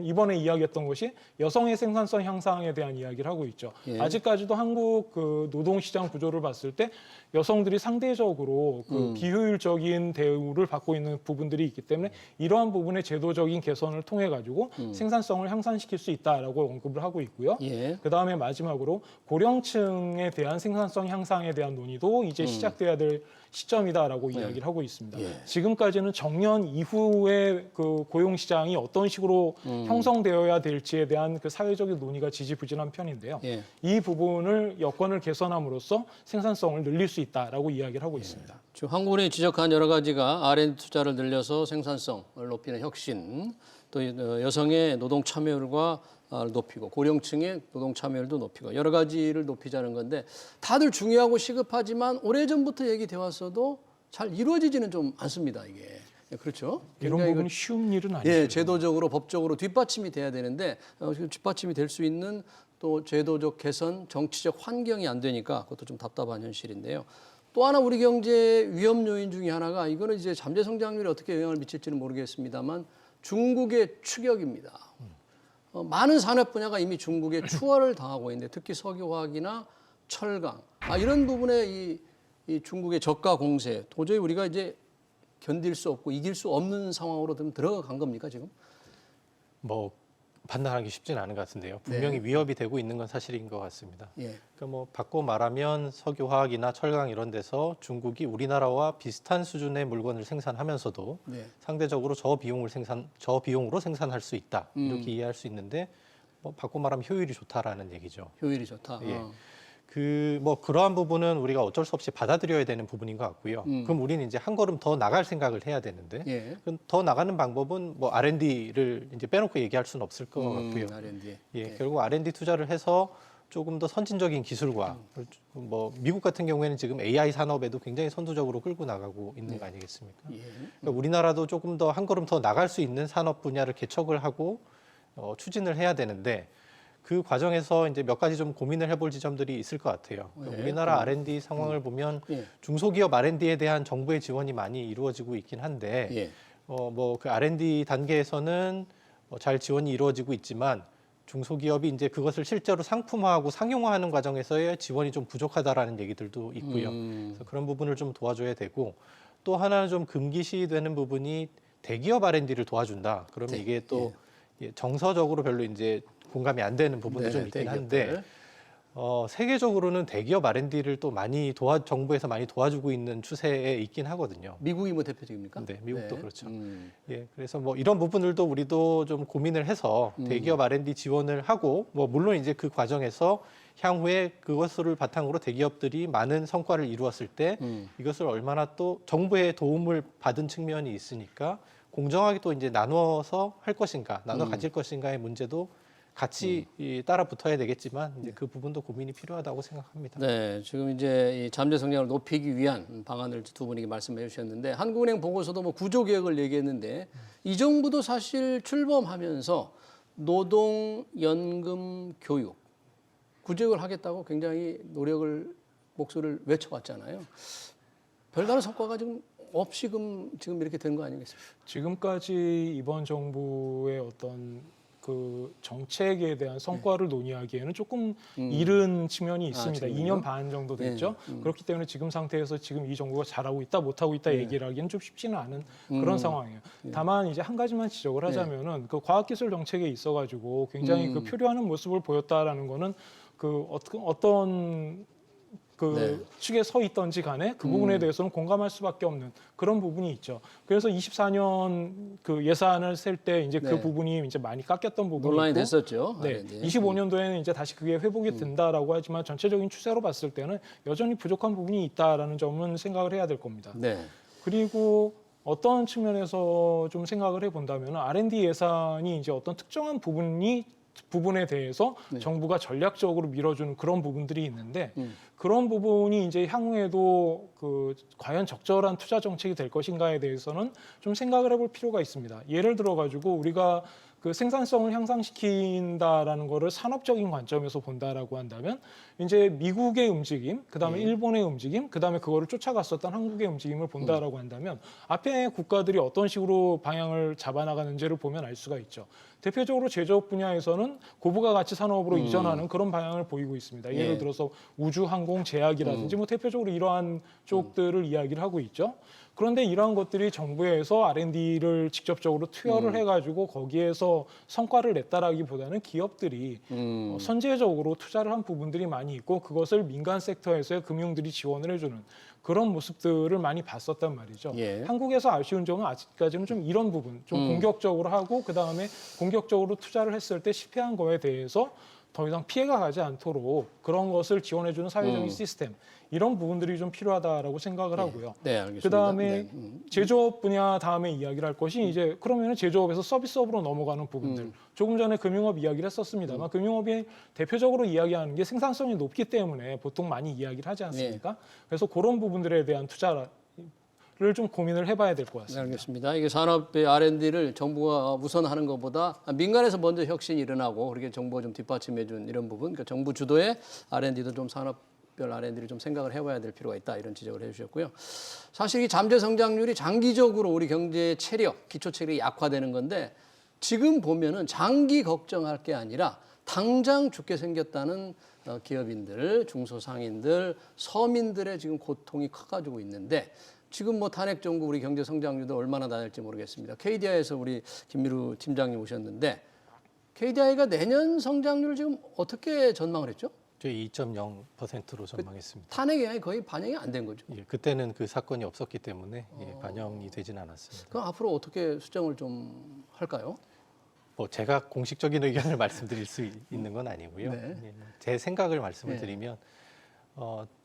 이번에 이야기했던 것이 여성의 생산성 향상에 대한 이야기를 하고 있죠. 예. 아직까지도 한국 노동시장 구조를 봤을 때 여성들이 상대적으로 비효율적인 대우를 받고 있는 부분들이 있기 때문에 이러한 부분의 제도적인 개선을 통해 가지고 생산성을 향상시킬 수 있다라고 언급을 하고 있고요. 예. 그 다음에 마지막으로 고령층에 대한 생산성 향상에 대한 논의도 이제 시작돼야 될 시점이다라고 이야기를 하고 있습니다. 예. 지금까지는 정년 이후에 그 고용 시장이 어떤 식으로 형성되어야 될지에 대한 그 사회적인 논의가 지지부진한 편인데요. 예. 이 부분을 여건을 개선함으로써 생산성을 늘릴 수 있다라고 이야기를 하고 있습니다. 지금 한국은행이 지적한 여러 가지가 R&D 투자를 늘려서 생산성을 높이는 혁신, 또 여성의 노동 참여율과 높이고 고령층의 노동 참여율도 높이고 여러 가지를 높이자는 건데 다들 중요하고 시급하지만 오래전부터 얘기돼 왔어도 잘 이루어지지는 좀 않습니다, 이게. 그렇죠? 이런 굉장히 부분이 쉬운 일은 아니죠. 예, 제도적으로 법적으로 뒷받침이 돼야 되는데 뒷받침이 될 수 있는 또 제도적 개선, 정치적 환경이 안 되니까 그것도 좀 답답한 현실인데요. 또 하나 우리 경제 위험 요인 중에 하나가 이거는 이제 잠재 성장률에 어떻게 영향을 미칠지는 모르겠습니다만 중국의 추격입니다. 많은 산업 분야가 이미 중국에 추월을 당하고 있는데 특히 석유화학이나 철강 이런 부분에 이 중국의 저가 공세 도저히 우리가 이제 견딜 수 없고 이길 수 없는 상황으로 좀 들어간 겁니까 지금? 뭐 판단하기 쉽지는 않은 것 같은데요. 분명히 위협이 되고 있는 건 사실인 것 같습니다. 예. 그러니까 뭐 바꿔 말하면 석유화학이나 철강 이런 데서 중국이 우리나라와 비슷한 수준의 물건을 생산하면서도 네. 상대적으로 저비용으로 생산할 수 있다 이렇게 이해할 수 있는데 뭐 바꿔 말하면 효율이 좋다라는 얘기죠. 효율이 좋다. 예. 뭐 그러한 부분은 우리가 어쩔 수 없이 받아들여야 되는 부분인 것 같고요. 그럼 우리는 이제 한 걸음 더 나갈 생각을 해야 되는데 예. 그럼 더 나가는 방법은 뭐 R&D를 이제 빼놓고 얘기할 수는 없을 것 같고요. R&D. 예, 결국 R&D 투자를 해서 조금 더 선진적인 기술과 뭐 미국 같은 경우에는 지금 AI 산업에도 굉장히 선두적으로 끌고 나가고 있는 거 아니겠습니까? 예. 그러니까 우리나라도 조금 더 한 걸음 더 나갈 수 있는 산업 분야를 개척을 하고 추진을 해야 되는데 그 과정에서 이제 몇 가지 좀 고민을 해볼 지점들이 있을 것 같아요. 그러니까 우리나라 R&D 상황을 보면 중소기업 R&D에 대한 정부의 지원이 많이 이루어지고 있긴 한데 뭐 그 R&D 단계에서는 잘 지원이 이루어지고 있지만 중소기업이 이제 그것을 실제로 상품화하고 상용화하는 과정에서의 지원이 좀 부족하다라는 얘기들도 있고요. 그래서 그런 부분을 좀 도와줘야 되고 또 하나는 좀 금기시되는 부분이 대기업 R&D를 도와준다. 그러면 이게 또 정서적으로 별로 이제 공감이 안 되는 부분도 좀 있긴 한데 세계적으로는 대기업 R&D를 또 많이 정부에서 많이 도와주고 있는 추세에 있긴 하거든요. 미국이 뭐 대표적입니까? 네, 미국도 그렇죠. 예, 그래서 뭐 이런 부분들도 우리도 좀 고민을 해서 대기업 R&D 지원을 하고 뭐 물론 이제 그 과정에서 향후에 그것을 바탕으로 대기업들이 많은 성과를 이루었을 때 이것을 얼마나 또 정부의 도움을 받은 측면이 있으니까 공정하게 또 이제 나눠서 할 것인가, 나눠 가질 것인가의 문제도 같이 따라 붙어야 되겠지만 이제 그 부분도 고민이 필요하다고 생각합니다. 네, 지금 이제 이 잠재 성장을 높이기 위한 방안을 두 분이 말씀해 주셨는데 한국은행 보고서도 뭐 구조 개혁을 얘기했는데 이 정부도 사실 출범하면서 노동, 연금, 교육 구조개혁을 하겠다고 굉장히 목소리를 외쳐왔잖아요. 별다른 성과가 지금 없이 지금 이렇게 된 거 아니겠습니까? 지금까지 이번 정부의 어떤 그 정책에 대한 성과를 논의하기에는 조금 이른 측면이 있습니다. 지금요? 2년 반 정도 됐죠. 그렇기 때문에 지금 상태에서 지금 이 정부가 잘하고 있다, 못하고 있다 얘기를 하기는 좀 쉽지는 않은 그런 상황이에요. 다만 이제 한 가지만 지적을 하자면은 그 과학기술 정책에 있어가지고 굉장히 그 표류하는 모습을 보였다라는 거는 그 어떤 축에 서 있던지 간에 그 부분에 대해서는 공감할 수밖에 없는 그런 부분이 있죠. 그래서 24년 그 예산을 셀 때 이제 그 부분이 이제 많이 깎였던 부분이 논란이 있고, 됐었죠. 네, 25년도에는 이제 다시 그게 회복이 된다라고 하지만 전체적인 추세로 봤을 때는 여전히 부족한 부분이 있다라는 점은 생각을 해야 될 겁니다. 네. 그리고 어떤 측면에서 좀 생각을 해본다면 R&D 예산이 이제 어떤 특정한 부분에 대해서 정부가 전략적으로 밀어주는 그런 부분들이 있는데 그런 부분이 이제 향후에도 과연 적절한 투자 정책이 될 것인가에 대해서는 좀 생각을 해볼 필요가 있습니다. 예를 들어 가지고 우리가 그 생산성을 향상시킨다라는 거를 산업적인 관점에서 본다라고 한다면 이제 미국의 움직임, 그다음에 일본의 움직임, 그다음에 그거를 쫓아갔었던 한국의 움직임을 본다라고 한다면 앞에 국가들이 어떤 식으로 방향을 잡아나가는지를 보면 알 수가 있죠. 대표적으로 제조업 분야에서는 고부가 가치 산업으로 이전하는 그런 방향을 보이고 있습니다. 예를 들어서 우주, 항공, 제약이라든지 뭐 대표적으로 이러한 쪽들을 이야기를 하고 있죠. 그런데 이러한 것들이 정부에서 R&D를 직접적으로 투여를 해가지고 거기에서 성과를 냈다라기보다는 기업들이 선제적으로 투자를 한 부분들이 많이 있고 그것을 민간 섹터에서의 금융들이 지원을 해주는 그런 모습들을 많이 봤었단 말이죠. 한국에서 아쉬운 점은 아직까지는 좀 이런 부분, 좀 공격적으로 하고 그다음에 공격적으로 투자를 했을 때 실패한 거에 대해서 더 이상 피해가 가지 않도록 그런 것을 지원해주는 사회적인 시스템 이런 부분들이 좀 필요하다라고 생각을 하고요. 네, 알겠습니다. 그다음에 제조업 분야 다음에 이야기를 할 것이 이제 그러면은 제조업에서 서비스업으로 넘어가는 부분들. 조금 전에 금융업 이야기를 했었습니다만 금융업이 대표적으로 이야기하는 게 생산성이 높기 때문에 보통 많이 이야기를 하지 않습니까? 그래서 그런 부분들에 대한 투자를 좀 고민을 해봐야 될 것 네, 같습니다. 알겠습니다. 이게 산업의 R&D를 정부가 우선하는 것보다 민간에서 먼저 혁신이 일어나고 그렇게 정부가 좀 뒷받침해준 이런 부분, 그러니까 정부 주도의 R&D도 좀 산업별 R&D를 좀 생각을 해봐야 될 필요가 있다 이런 지적을 해주셨고요. 사실 이 잠재 성장률이 장기적으로 우리 경제의 체력, 기초 체력이 약화되는 건데 지금 보면은 장기 걱정할 게 아니라 당장 죽게 생겼다는 기업인들, 중소상인들, 서민들의 지금 고통이 커가지고 있는데 지금 뭐 탄핵 정부 우리 경제 성장률도 얼마나 낮을지 모르겠습니다. KDI에서 우리 김미루 팀장님 오셨는데 KDI가 내년 성장률 지금 어떻게 전망을 했죠? 저희 2.0%로 전망했습니다. 탄핵 영향이 거의 반영이 안 된 거죠. 예, 그때는 그 사건이 없었기 때문에 반영이 되진 않았습니다. 그럼 앞으로 어떻게 수정을 좀 할까요? 뭐 제가 공식적인 의견을 말씀드릴 수 있는 건 아니고요. 네. 예, 제 생각을 말씀을 네. 드리면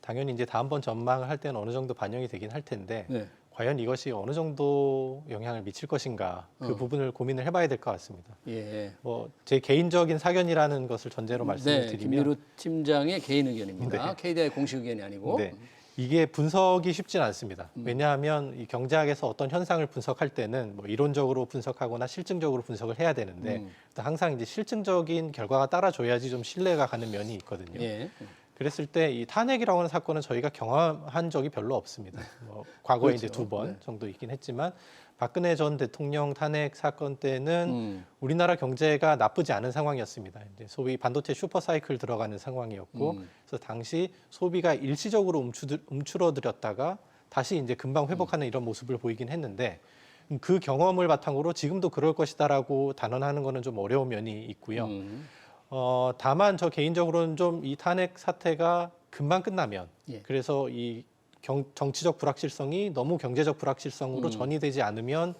당연히 이제 다음번 전망을 할 때는 어느 정도 반영이 되긴 할 텐데 네. 과연 이것이 어느 정도 영향을 미칠 것인가 그 부분을 고민을 해봐야 될 것 같습니다. 예. 뭐 제 개인적인 사견이라는 것을 전제로 말씀을 네, 드리면 김미루 팀장의 개인 의견입니다. 네. KDI 공식 의견이 아니고. 네. 이게 분석이 쉽진 않습니다. 왜냐하면 이 경제학에서 어떤 현상을 분석할 때는 뭐 이론적으로 분석하거나 실증적으로 분석을 해야 되는데 항상 이제 실증적인 결과가 따라줘야지 좀 신뢰가 가는 면이 있거든요. 예. 그랬을 때 이 탄핵이라고 하는 사건은 저희가 경험한 적이 별로 없습니다. 뭐 과거에 그렇죠. 이제 2번 네. 정도 있긴 했지만 박근혜 전 대통령 탄핵 사건 때는 음. 우리나라 경제가 나쁘지 않은 상황이었습니다. 이제 소위 반도체 슈퍼사이클 들어가는 상황이었고, 그래서 당시 소비가 일시적으로 움츠러들었다가 다시 이제 금방 회복하는 이런 모습을 보이긴 했는데 그 경험을 바탕으로 지금도 그럴 것이다라고 단언하는 것은 좀 어려운 면이 있고요. 다만 저 개인적으로는 좀 이 탄핵 사태가 금방 끝나면 예. 그래서 이 정치적 불확실성이 너무 경제적 불확실성으로 전이되지 않으면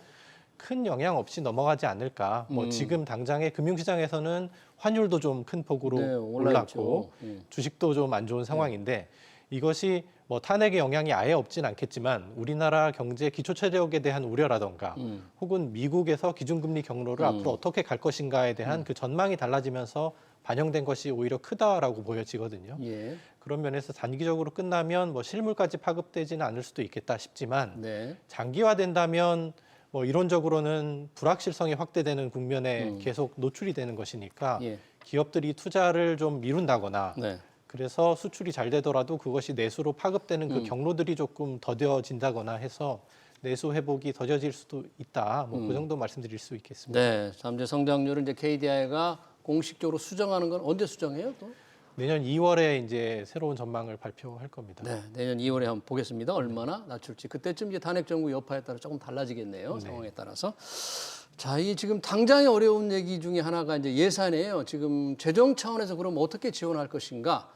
큰 영향 없이 넘어가지 않을까. 뭐 지금 당장의 금융시장에서는 환율도 좀 큰 폭으로 네, 올랐고 주식도 좀 안 좋은 상황인데 이것이 뭐 탄핵의 영향이 아예 없진 않겠지만 우리나라 경제 기초 체력에 대한 우려라던가 혹은 미국에서 기준금리 경로를 앞으로 어떻게 갈 것인가에 대한 그 전망이 달라지면서 반영된 것이 오히려 크다라고 보여지거든요. 예. 그런 면에서 단기적으로 끝나면 뭐 실물까지 파급되지는 않을 수도 있겠다 싶지만 네. 장기화된다면 뭐 이론적으로는 불확실성이 확대되는 국면에 계속 노출이 되는 것이니까 예. 기업들이 투자를 좀 미룬다거나 네. 그래서 수출이 잘 되더라도 그것이 내수로 파급되는 그 경로들이 조금 더뎌진다거나 해서 내수 회복이 더뎌질 수도 있다. 뭐 그 정도 말씀드릴 수 있겠습니다. 네. 잠재 성장률을 이제 KDI가 공식적으로 수정하는 건 언제 수정해요? 또? 내년 2월에 이제 새로운 전망을 발표할 겁니다. 네. 내년 2월에 한번 보겠습니다. 얼마나 낮출지. 그때쯤 이제 탄핵 정부 여파에 따라 조금 달라지겠네요. 상황에 따라서. 자, 이 지금 당장의 어려운 얘기 중에 하나가 이제 예산이에요. 지금 재정 차원에서 그럼 어떻게 지원할 것인가?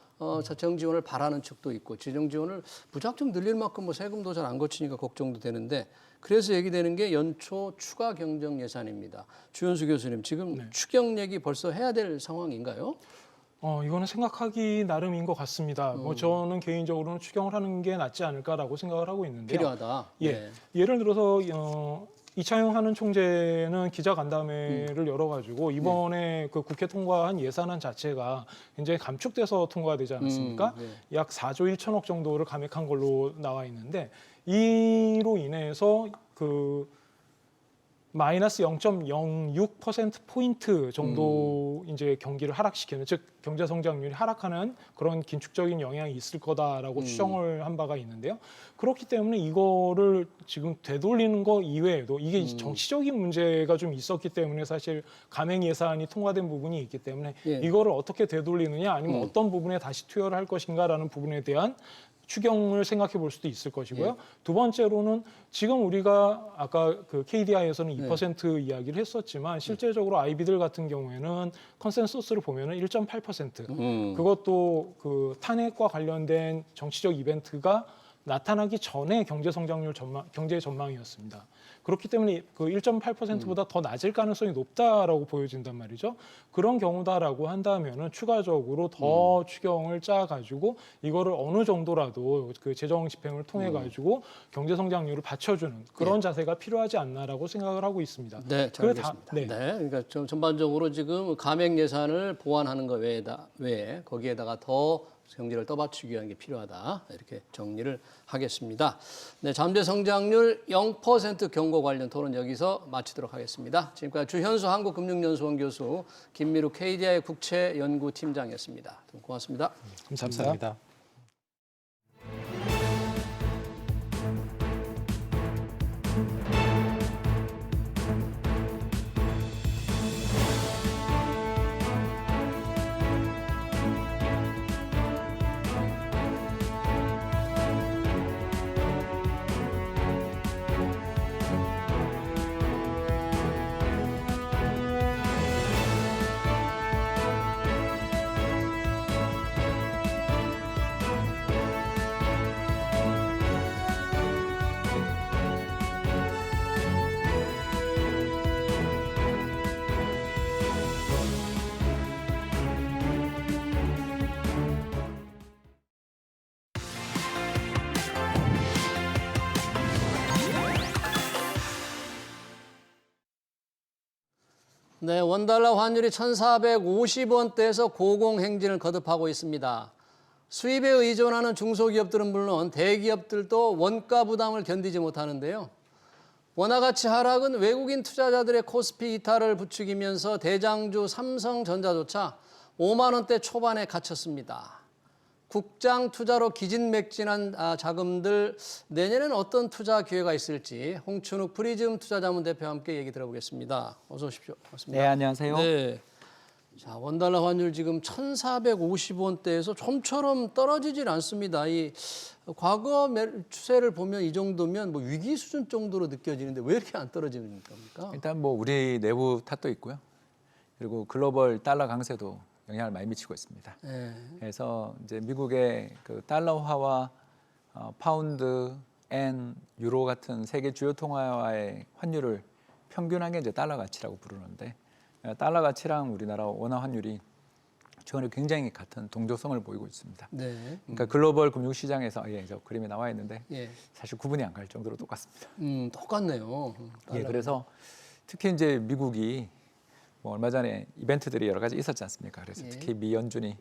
재정 지원을 바라는 측도 있고 재정 지원을 무작정 늘릴 만큼 뭐 세금도 잘 안 거치니까 걱정도 되는데 그래서 얘기되는 게 연초 추가 경정 예산입니다. 주현수 교수님 지금 추경 얘기 벌써 해야 될 상황인가요? 이거는 생각하기 나름인 것 같습니다. 뭐 저는 개인적으로는 추경을 하는 게 낫지 않을까라고 생각을 하고 있는데요. 필요하다. 예. 네. 예를 들어서 이창용 하는 총재는 기자간담회를 열어가지고 이번에 그 국회 통과한 예산안 자체가 굉장히 감축돼서 통과가 되지 않았습니까? 약 4조 1천억 정도를 감액한 걸로 나와 있는데 이로 인해서 그 마이너스 0.06%포인트 정도 이제 경기를 하락시키는, 즉 경제 성장률이 하락하는 그런 긴축적인 영향이 있을 거다라고 추정을 한 바가 있는데요. 그렇기 때문에 이거를 지금 되돌리는 거 이외에도 이게 정치적인 문제가 좀 있었기 때문에 사실 감행 예산이 통과된 부분이 있기 때문에 예. 이거를 어떻게 되돌리느냐 아니면 어떤 부분에 다시 투여를 할 것인가라는 부분에 대한 추경을 생각해 볼 수도 있을 것이고요. 두 번째로는 지금 우리가 아까 그 KDI에서는 2% 이야기를 했었지만 실제적으로 아이비들 같은 경우에는 컨센서스를 보면은 1.8%. 그것도 그 탄핵과 관련된 정치적 이벤트가 나타나기 전에 경제 성장률 경제 전망이었습니다. 그렇기 때문에 그 1.8%보다 더 낮을 가능성이 높다라고 보여진단 말이죠. 그런 경우다라고 한다면은 추가적으로 더 추경을 짜가지고 이거를 어느 정도라도 그 재정 집행을 통해 가지고 경제 성장률을 받쳐주는 그런 자세가 필요하지 않나라고 생각을 하고 있습니다. 네, 잘 알겠습니다. 네. 그러니까 좀 전반적으로 지금 감액 예산을 보완하는 것 외에 거기에다가 더 경제를 떠받치기 위한 게 필요하다. 이렇게 정리를 하겠습니다. 네, 잠재 성장률 0% 경고 관련 토론 여기서 마치도록 하겠습니다. 지금까지 주현수 한국금융연수원 교수, 김미루 KDI 국채연구팀장이었습니다. 고맙습니다. 감사합니다. 네, 원달러 환율이 1,450원대에서 고공행진을 거듭하고 있습니다. 수입에 의존하는 중소기업들은 물론 대기업들도 원가 부담을 견디지 못하는데요. 원화가치 하락은 외국인 투자자들의 코스피 이탈을 부추기면서 대장주 삼성전자조차 5만 원대 초반에 갇혔습니다. 국장 투자로 기진맥진한 자금들, 내년에는 어떤 투자 기회가 있을지 홍춘욱 프리즘 투자자문 대표와 함께 얘기 들어보겠습니다. 어서 오십시오. 반갑습니다. 네, 안녕하세요. 네. 자, 원달러 환율 지금 1,450원대에서 좀처럼 떨어지질 않습니다. 이 과거 추세를 보면 이 정도면 뭐 위기 수준 정도로 느껴지는데 왜 이렇게 안 떨어지는 겁니까? 일단 뭐 우리 내부 탓도 있고요. 그리고 글로벌 달러 강세도 영향을 많이 미치고 있습니다. 네. 그래서 이제 미국의 그 달러화와 파운드, 엔, 유로 같은 세계 주요 통화와의 환율을 평균한 게 이제 달러 가치라고 부르는데, 달러 가치랑 우리나라 원화 환율이 최근에 굉장히 같은 동조성을 보이고 있습니다. 네. 그러니까 글로벌 금융 시장에서 저 그림이 나와 있는데 예. 사실 구분이 안 갈 정도로 똑같습니다. 똑같네요. 예, 그래서 특히 이제 미국이 뭐 얼마 전에 이벤트들이 여러 가지 있었지 않습니까? 그래서 예. 특히 미 연준이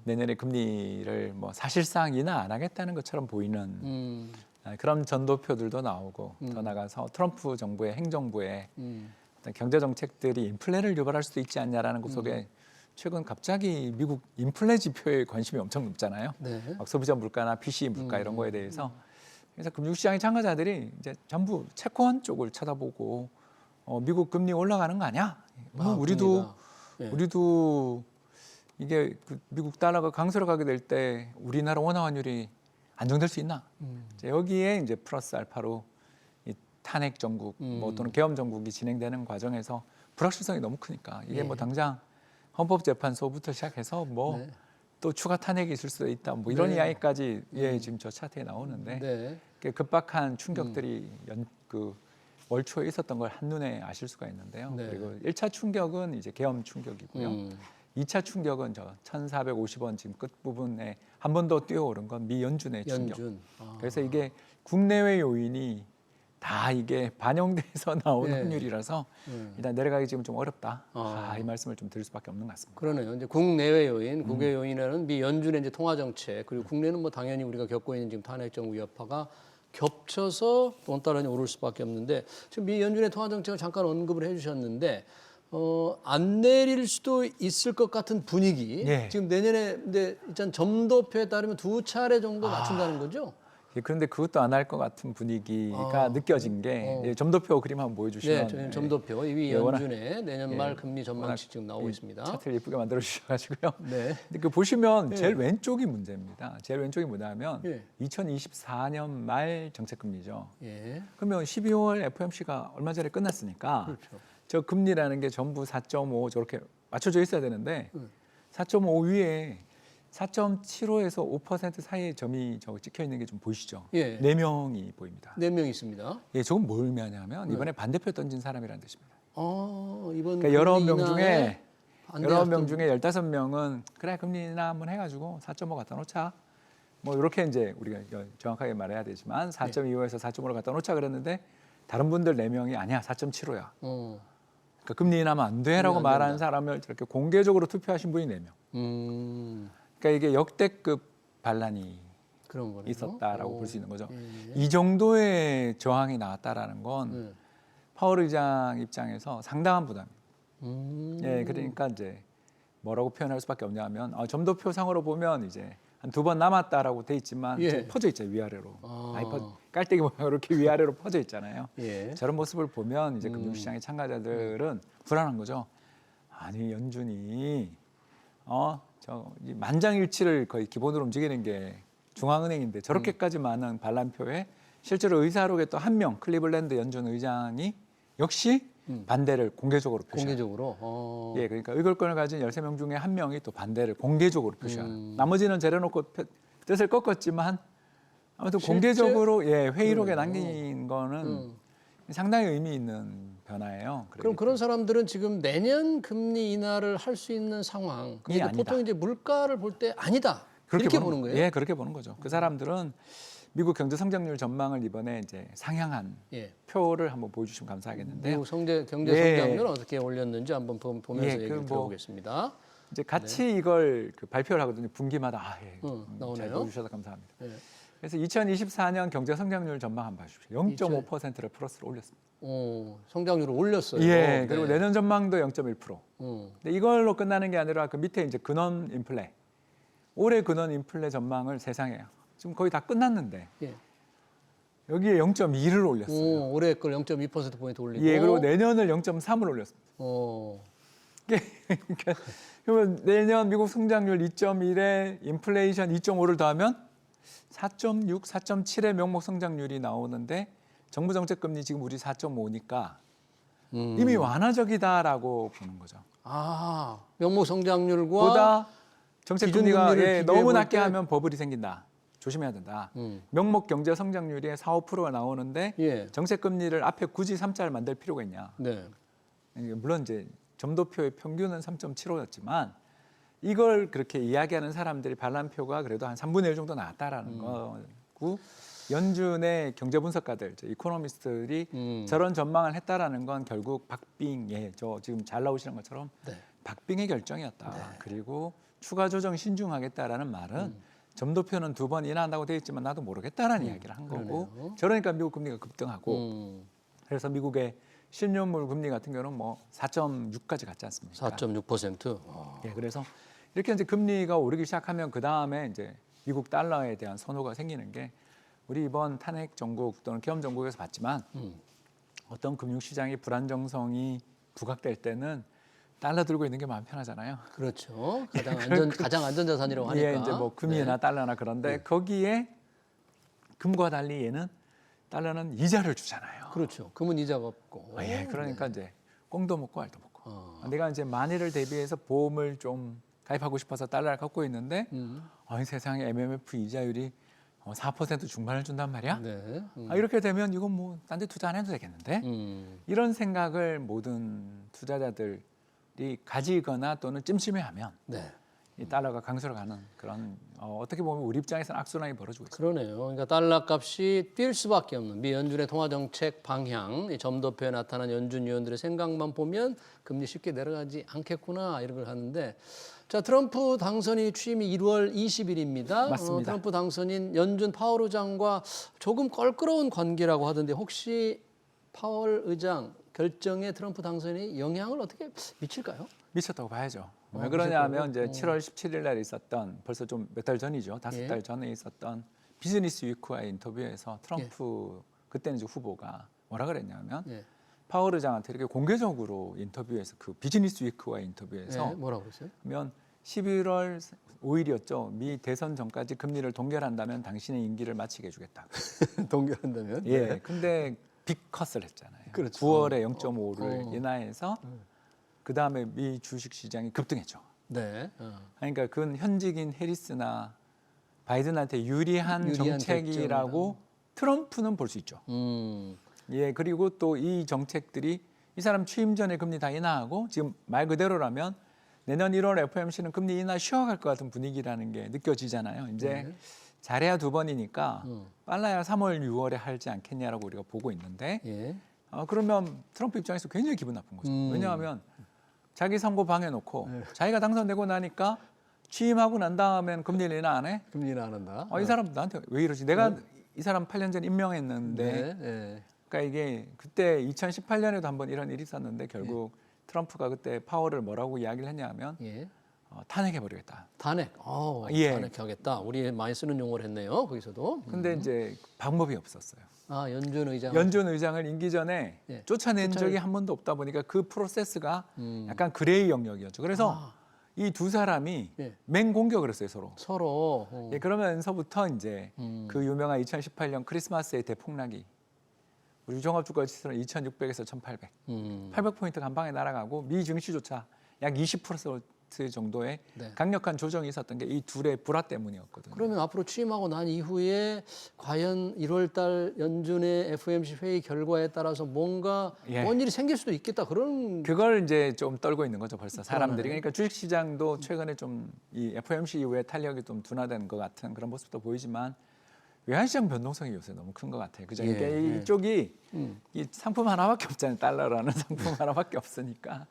내년에 금리를 뭐 사실상 인하 안 하겠다는 것처럼 보이는 그런 전도표들도 나오고 더 나가서 트럼프 정부의 행정부의 어떤 경제 정책들이 인플레를 유발할 수도 있지 않냐라는 것 속에 최근 갑자기 미국 인플레 지표에 관심이 엄청 높잖아요. 네. 막 소비자 물가나 PCE 물가 이런 거에 대해서 그래서 금융시장의 참가자들이 이제 전부 채권 쪽을 쳐다보고 미국 금리 올라가는 거 아니야? 우리도 예. 우리도 이게 그 미국 달러가 강세로 가게 될 때 우리나라 원화 환율이 안정될 수 있나? 이제 여기에 이제 플러스 알파로 이 탄핵 정국 뭐 또는 계엄 정국이 진행되는 과정에서 불확실성이 너무 크니까 이게 예. 뭐 당장 헌법재판소부터 시작해서 뭐 또 추가 탄핵이 있을 수도 있다. 뭐 이런 네. 이야기까지 지금 저 차트에 나오는데 네. 급박한 충격들이 월 초에 있었던 걸 한눈에 아실 수가 있는데요. 네. 그리고 1차 충격은 이제 계엄 충격이고요. 2차 충격은 저 1,450원 지금 끝부분에 한 번 더 뛰어오른 건 미 연준의 충격. 연준. 그래서 이게 국내외 요인이 다 이게 반영돼서 나온 네. 환율이라서 일단 내려가기 지금 좀 어렵다. 아. 이 말씀을 좀 드릴 수밖에 없는 것 같습니다. 그러네요. 이제 국내외 요인, 국외 요인에는 미 연준의 이제 통화 정책, 그리고 국내는 뭐 당연히 우리가 겪고 있는 지금 탄핵 정부 여파가 겹쳐서 원달러이 오를 수밖에 없는데, 지금 미 연준의 통화 정책을 잠깐 언급을 해주셨는데 안 내릴 수도 있을 것 같은 분위기. 예. 지금 내년에 근데 일단 점도표에 따르면 2차례 정도 낮춘다는 거죠? 그런데 그것도 안 할 것 같은 분위기가 느껴진 게 점도표 그림 한번 네, 보여주시면 저희는 점도표 이 워낙- 연준의 내년 말 금리 전망치 지금 나오고 있습니다. 차트를 예쁘게 만들어 주셔가지고요. 네. 근데 그 보시면 제일 왼쪽이 문제입니다. 제일 왼쪽이 뭐냐면 예. 2024년 말 정책금리죠. 예. 그러면 12월 FOMC가 얼마 전에 끝났으니까 그렇죠. 저 금리라는 게 전부 4.5 저렇게 맞춰져 있어야 되는데 4.5 위에 4.75에서 5% 사이의 점이 저 찍혀 있는 게 좀 보이시죠? 예. 4명이 보입니다. 4명 있습니다. 예, 저건 뭘 의미하냐면 이번에 반대표 던진 사람이라는 뜻입니다. 이번 그러니까 여러 명 금리 중에 인하에 여러 명 반대했던 중에 15명은 그래 금리 인하 한번 해가지고 4.5 갖다 놓자. 뭐 이렇게 이제 우리가 정확하게 말해야 되지만 4.25에서 4.5로 갖다 놓자 그랬는데 다른 분들 4명이 아니야 4.75야. 그러니까 금리 인하면 안 돼라고 안 말하는 된다. 사람을 이렇게 공개적으로 투표하신 분이 4명. 그러니까 이게 역대급 반란이 그런 거네요. 있었다라고 볼 수 있는 거죠. 예. 이 정도의 저항이 나왔다라는 건 네. 파월 의장 입장에서 상당한 부담이에요. 예, 음. 그러니까 이제 뭐라고 표현할 수밖에 없냐면 점도표 상으로 보면 이제 한 2번 남았다라고 돼 있지만 예. 좀 퍼져 있죠, 위아래로. 아. 깔때기 모양으로 이렇게 위아래로 퍼져 있잖아요. 예. 저런 모습을 보면 이제 금융시장의 참가자들은 불안한 거죠. 아니 연준이 이 만장일치를 거의 기본으로 움직이는 게 중앙은행인데 저렇게까지 많은 반란표에 실제로 의사록에 또 한 명 클리블랜드 연준 의장이 역시 반대를 공개적으로 표시합니다. 공개적으로. 예, 그러니까 의결권을 가진 13명 중에 한 명이 또 반대를 공개적으로 표시하는. 나머지는 제려놓고 뜻을 꺾었지만 아무튼 실제? 공개적으로 회의록에 그래요. 남긴 거는 상당히 의미 있는 변화예요. 그럼 그런 사람들은 지금 내년 금리 인하를 할 수 있는 상황. 근데 아니다. 보통 이제 물가를 볼 때 아니다. 이렇게 보는 거예요. 예, 그렇게 보는 거죠. 그 사람들은 미국 경제 성장률 전망을 이번에 이제 상향한 예. 표를 한번 보여주시면 감사하겠는데요. 미국 경제 예. 성장률 어떻게 올렸는지 한번 보면서 예, 얘기를 뭐 들어보겠습니다. 이제 같이 이걸 발표를 하거든요. 분기마다 나오네요. 잘 보여주셔서 감사합니다. 예. 그래서 2024년 경제 성장률 전망 한번 봐주십시오. 0.5%를 플러스로 올렸습니다. 성장률을 올렸어요. 예, 그리고 내년 전망도 0.1%. 음. 근데 이걸로 끝나는 게 아니라 그 밑에 이제 근원 인플레, 올해 근원 인플레 전망을 세상에 지금 거의 다 끝났는데 예. 여기에 0.2를 올렸어요. 올해 걸 0.2% 올리고. 예, 그리고 내년을 0.3을 올렸습니다. 그러니까 그러면 내년 미국 성장률 2.1에 인플레이션 2.5를 더하면 4.6, 4.7의 명목 성장률이 나오는데 정부 정책 금리 지금 우리 4.5니까 이미 완화적이다라고 보는 거죠. 아, 명목 성장률과 보다 정책 금리가 기준금리를 너무 비교해 낮게 볼 때- 하면 버블이 생긴다. 조심해야 된다. 음. 명목 경제 성장률이 4, 5%가 나오는데 예. 정책 금리를 앞에 굳이 3자를 만들 필요가 있냐? 네. 물론 이제 점도표의 평균은 3.75였지만 이걸 그렇게 이야기하는 사람들이 반란표가 그래도 한 3분의 1 정도 나왔다라는 거고 연준의 경제 분석가들, 이코노미스트들이 저런 전망을 했다라는 건 결국 박빙의 저 지금 잘 나오시는 것처럼 네. 박빙의 결정이었다. 그리고 추가 조정 신중하겠다라는 말은 점도표는 2번 인하한다고 돼 있지만 나도 모르겠다라는 이야기를 한 거고 그러네요. 저러니까 미국 금리가 급등하고 그래서 미국의 신용물 금리 같은 경우는 뭐 4.6까지 갔지 않습니까? 4.6%. 예, 그래서 이렇게 이제 금리가 오르기 시작하면 그 다음에 이제 미국 달러에 대한 선호가 생기는 게 우리 이번 탄핵 정국 또는 계엄 정국에서 봤지만 어떤 금융시장의 불안정성이 부각될 때는 달러 들고 있는 게 마음 편하잖아요. 그렇죠. 가장 안전 자산이라고 하니까. 예, 이제 뭐 금이나 달러나 그런데 거기에 금과 달리 얘는 달러는 이자를 주잖아요. 그렇죠. 금은 이자가 없고. 예, 그러니까 이제 꽁도 먹고 알도 먹고. 내가 이제 만일을 대비해서 보험을 좀 가입하고 싶어서 달러를 갖고 있는데 아니 세상에 MMF 이자율이 4% 중반을 준단 말이야? 네. 이렇게 되면 이건 뭐 딴 데 투자 안 해도 되겠는데? 이런 생각을 모든 투자자들이 가지거나 또는 찜찜해하면 네. 이 달러가 강세로 가는 그런 어떻게 보면 우리 입장에서는 악순환이 벌어지고 있습니다. 그러네요. 그러니까 달러 값이 뛸 수밖에 없는 미 연준의 통화 정책 방향, 이 점도표에 나타난 연준 위원들의 생각만 보면 금리 쉽게 내려가지 않겠구나 이런 걸 하는데, 자, 트럼프 당선이 취임이 1월 20일입니다. 맞습니다. 트럼프 당선인 연준 파월 의장과 조금 껄끄러운 관계라고 하던데 혹시 파월 의장 결정에 트럼프 당선이 영향을 어떻게 미칠까요? 미쳤다고 봐야죠. 왜 그러냐면 이제 7월 17일 날 있었던 벌써 좀 몇 달 전이죠. 5달 전에 있었던 비즈니스 위크와의 인터뷰에서 트럼프 그때는 이제 후보가 뭐라 그랬냐면 예. 파월 의장한테 이렇게 공개적으로 인터뷰에서 그 비즈니스 위크와의 인터뷰에서 네, 뭐라고 그랬어요? 그러면 11월 5일이었죠. 미 대선 전까지 금리를 동결한다면 당신의 임기를 마치게 해주겠다. 동결한다면? 예. 근데 빅컷을 했잖아요. 그렇죠. 9월에 0.5를 인하해서 그 다음에 미 주식 시장이 급등했죠. 네. 그러니까 그건 현직인 해리스나 바이든한테 유리한 정책이라고 트럼프는 볼 수 있죠. 예, 그리고 또 이 정책들이 이 사람 취임 전에 금리 다 인하하고 지금 말 그대로라면 내년 1월 FOMC는 금리 인하 쉬어갈 것 같은 분위기라는 게 느껴지잖아요. 이제 잘해야 2번이니까 빨라야 3월, 6월에 하지 않겠냐라고 우리가 보고 있는데 예. 그러면 트럼프 입장에서 굉장히 기분 나쁜 거죠. 왜냐하면 자기 선거 방해놓고 자기가 당선되고 나니까 취임하고 난 다음엔 금리 인하 안 해? 금리는 안 한다. 이 사람 나한테 왜 이러지? 내가 이 사람 8년 전에 임명했는데 네, 네. 그러니까 이게 그때 2018년에도 한번 이런 일이 있었는데 결국 트럼프가 그때 파월을 뭐라고 이야기를 했냐면 예. 탄핵해버리겠다. 탄핵. 예. 탄핵하겠다. 우리 많이 쓰는 용어를 했네요. 거기서도. 근데 이제 방법이 없었어요. 연준 의장. 연준 의장을 임기 전에 예. 쫓아낸 적이 한 번도 없다 보니까 그 프로세스가 약간 그레이 영역이었죠. 그래서 이 두 사람이 예. 맹공격을 했어요, 서로. 서로. 예, 그러면서부터 이제 그 유명한 2018년 크리스마스의 대폭락이 우리 종합주가 지수는 2,600에서 1,800, 800포인트 간방에 날아가고 미 증시조차 약 20% 정도의 네. 강력한 조정이 있었던 게 이 둘의 불화 때문이었거든요. 그러면 앞으로 취임하고 난 이후에 과연 1월 달 연준의 FOMC 회의 결과에 따라서 뭔가 예. 뭔 일이 생길 수도 있겠다. 그런 그걸 이제 좀 떨고 있는 거죠, 벌써 사람들이. 불안하네. 그러니까 주식시장도 최근에 좀 이 FOMC 이후에 탄력이 좀 둔화된 것 같은 그런 모습도 보이지만 외환시장 변동성이 요새 너무 큰 것 같아요. 그죠? 예, 그러니까 예. 이쪽이 이 상품 하나밖에 없잖아요. 달러라는 상품 하나밖에 없으니까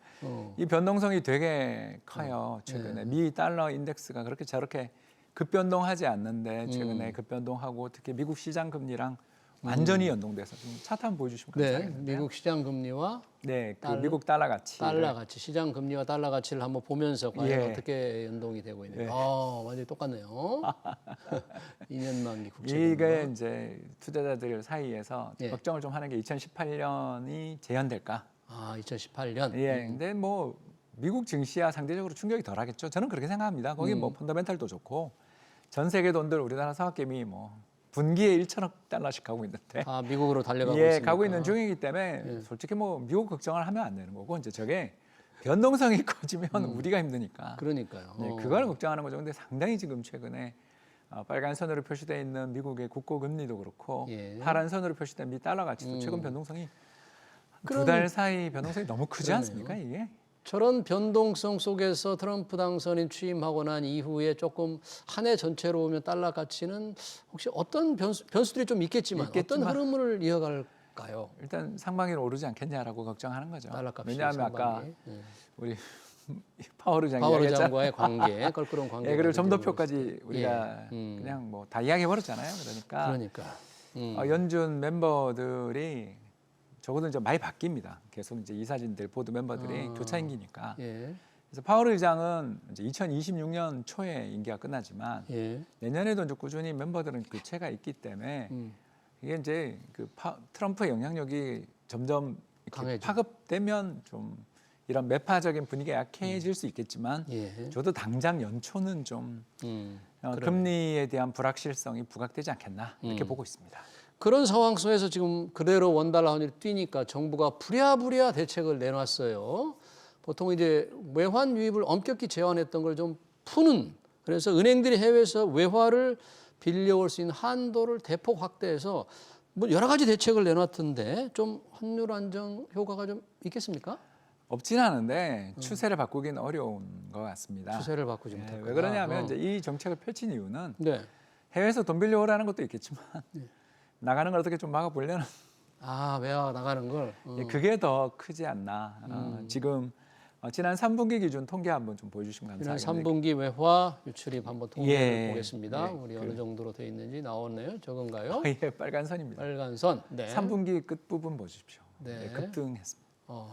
이 변동성이 되게 커요. 최근에 미 달러 인덱스가 그렇게 저렇게 급변동하지 않는데 최근에 급변동하고 특히 미국 시장 금리랑 완전히 연동돼서 좀 차트 한번 보여주시면 네, 감사하겠는데요. 미국 시장 금리와 네, 그 달러? 미국 달러 가치. 달러 가치, 시장 금리와 달러 가치를 한번 보면서 과연 예. 어떻게 연동이 되고 있는지. 예. 완전히 똑같네요. 2년 만기 국채. 이게 이제 투자자들 사이에서 예. 걱정을 좀 하는 게 2018년이 재현될까? 2018년. 예. 근데 뭐 미국 증시야 상대적으로 충격이 덜하겠죠. 저는 그렇게 생각합니다. 거기 뭐 펀더멘탈도 좋고 전 세계 돈들 우리나라 사학개미 뭐 분기에 1천억 달러씩 가고 있는데 미국으로 달려가고 예, 있으니까. 가고 있는 중이기 때문에 솔직히 뭐 미국 걱정을 하면 안 되는 거고 이제 저게 변동성이 커지면 우리가 힘드니까. 그러니까요. 네, 그걸 걱정하는 거죠. 근데 상당히 지금 최근에 빨간 선으로 표시되어 있는 미국의 국고 금리도 그렇고 예. 파란 선으로 표시된 미 달러 가치도 최근 변동성이 그럼- 2달 사이 변동성이 너무 크지 그러네요. 않습니까 이게? 저런 변동성 속에서 트럼프 당선인 취임하고 난 이후에 조금 한 해 전체로 보면 달러 가치는 혹시 어떤 변수들이 좀 있겠지만 어떤 흐름을 이어갈까요? 일단 상반기로 오르지 않겠냐라고 걱정하는 거죠. 달러 값이 왜냐하면 아까 상반기. 우리 파월 의장이 파월 이야기했잖아요. 의장과의 관계, 껄끄러운 관계. 예, 그리고 점도표까지 우리가 예. 그냥 뭐 다 이야기해 버렸잖아요. 그러니까. 연준 멤버들이 적어도 이제 많이 바뀝니다. 계속 이제 이사진들 보드 멤버들이 교차 임기니까. 예. 그래서 파월 의장은 이제 2026년 초에 임기가 끝나지만 예. 내년에도 이제 꾸준히 멤버들은 교체가 있기 때문에 이게 이제 트럼프의 영향력이 점점 이렇게 강해져. 파급되면 좀 이런 매파적인 분위기가 약해질 수 있겠지만 예. 저도 당장 연초는 좀 금리에 대한 불확실성이 부각되지 않겠나 이렇게 보고 있습니다. 그런 상황 속에서 지금 그대로 원달러 환율이 뛰니까 정부가 부랴부랴 대책을 내놨어요. 보통 이제 외환 유입을 엄격히 제한했던 걸 좀 푸는, 그래서 은행들이 해외에서 외화를 빌려올 수 있는 한도를 대폭 확대해서 뭐 여러 가지 대책을 내놨던데 좀 환율 안정 효과가 좀 있겠습니까? 없지는 않은데 추세를 바꾸기는 어려운 것 같습니다. 추세를 바꾸지 못할 왜 그러냐면 이제 이 정책을 펼친 이유는 네. 해외에서 돈 빌려오라는 것도 있겠지만 나가는 걸 어떻게 좀 막아보려는 외화 나가는 걸. 그게 더 크지 않나. 지금 지난 3분기 기준 통계 한번 좀 보여주시면 지난 감사하겠습니다. 3분기 외화 유출입 한번 통계를 예. 보겠습니다. 예. 우리 어느 정도로 돼 있는지 나오네요. 적은가요? 예, 빨간 선입니다. 빨간 선. 네. 3분기 끝 부분 보십시오. 네. 급등했습니다. 어,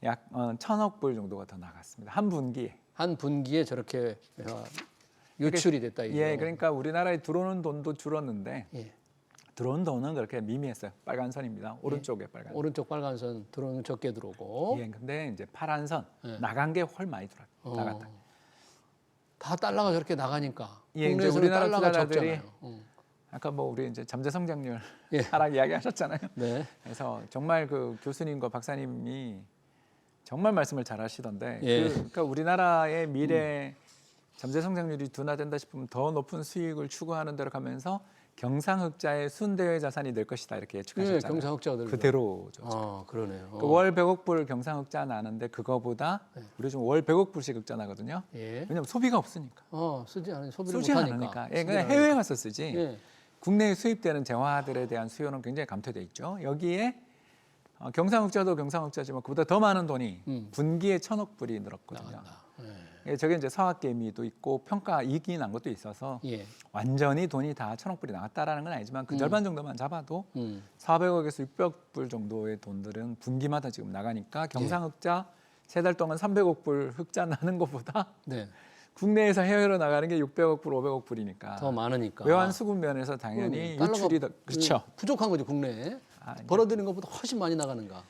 약 1,000억 불 정도가 더 나갔습니다. 한 분기에. 한 분기에 저렇게 외화 유출이 됐다 이죠. 예, 그러니까 우리나라에 들어오는 돈도 줄었는데 예. 들어온 돈은 그렇게 미미했어요. 빨간 선입니다. 오른쪽에 빨간. 오른쪽 빨간 선 들어오는 적게 들어오고 예, 근데 이제 파란 선 예. 나간 게 훨 많이 나갔다. 다 달러가 저렇게 나가니까 예, 이제 국내에서는 우리나라 달러가 투자자들이 적잖아요. 아까 뭐 우리 이제 잠재 성장률 예. 하락 이야기하셨잖아요. 네. 그래서 정말 그 교수님과 박사님이 정말 말씀을 잘하시던데, 예. 그러니까 우리나라의 미래 잠재 성장률이 둔화된다 싶으면 더 높은 수익을 추구하는 대로 가면서 경상흑자의 순대외 자산이 늘 것이다 이렇게 예, 예측하셨잖아요. 경상흑자가 늘죠. 그대로죠. 그러네요. 월 100억 불 경상흑자 나는데 그거보다 우리 지금 월 100억 불씩 흑자 나거든요. 예. 왜냐면 소비가 없으니까. 쓰지 않으니 소비를 쓰지 못 하니까. 않으니까. 예, 그냥 해외에 가서 쓰지. 예. 국내에 수입되는 재화들에 대한 수요는 굉장히 감퇴돼 있죠. 여기에 경상흑자도 경상흑자지만 그보다 더 많은 돈이 분기에 1,000억 불이 늘었거든요. 나간다. 예. 저게 이제 서학개미도 있고 평가 이익이 난 것도 있어서 예. 완전히 돈이 다 1,000억 불이 나왔다라는 건 아니지만 그 절반 정도만 잡아도 400억에서 600불 정도의 돈들은 분기마다 지금 나가니까 경상흑자 3달 동안 300억 불 흑자 나는 것보다 네. 국내에서 해외로 나가는 게 600억 불, 500억 불이니까 더 많으니까. 외환 수급 면에서 당연히 달러가 유출이 더 그렇죠. 부족한 거죠, 국내에. 이제 벌어들이는 것보다 훨씬 많이 나가는가.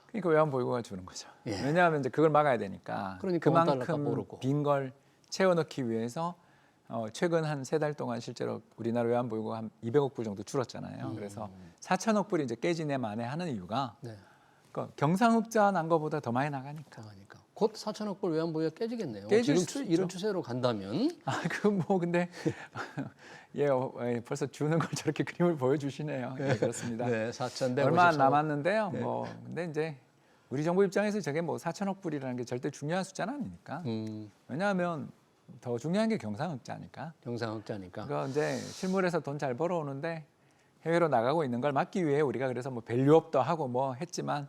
그러니까 외환 보유고가 주는 거죠. 예. 왜냐하면 이제 그걸 막아야 되니까. 그러니까 원달러 값 그만큼 오르고. 빈 걸 채워넣기 위해서 최근 한 3달 동안 실제로 우리나라 외환 보유고가 한 200억 불 정도 줄었잖아요. 그래서 4천억 불이 이제 깨지네 마네 하는 이유가 네. 그러니까 경상흑자 난 거보다 더 많이 나가니까. 나가니까. 곧 4천억 불 외환 보유가 깨지겠네요. 깨질 지금 수 이런 있죠. 추세로 간다면. 그 뭐 근데 벌써 주는 걸 저렇게 그림을 보여주시네요. 예, 그렇습니다. 네, 4,153억. 얼마 안 남았는데요. 뭐 근데 이제 우리 정부 입장에서 저게 뭐 4천억 불이라는 게 절대 중요한 숫자는 아니니까. 왜냐하면 더 중요한 게 경상흑자니까. 경상흑자니까. 그거 이제 실물에서 돈 잘 벌어오는데 해외로 나가고 있는 걸 막기 위해 우리가 그래서 뭐 밸류업도 하고 뭐 했지만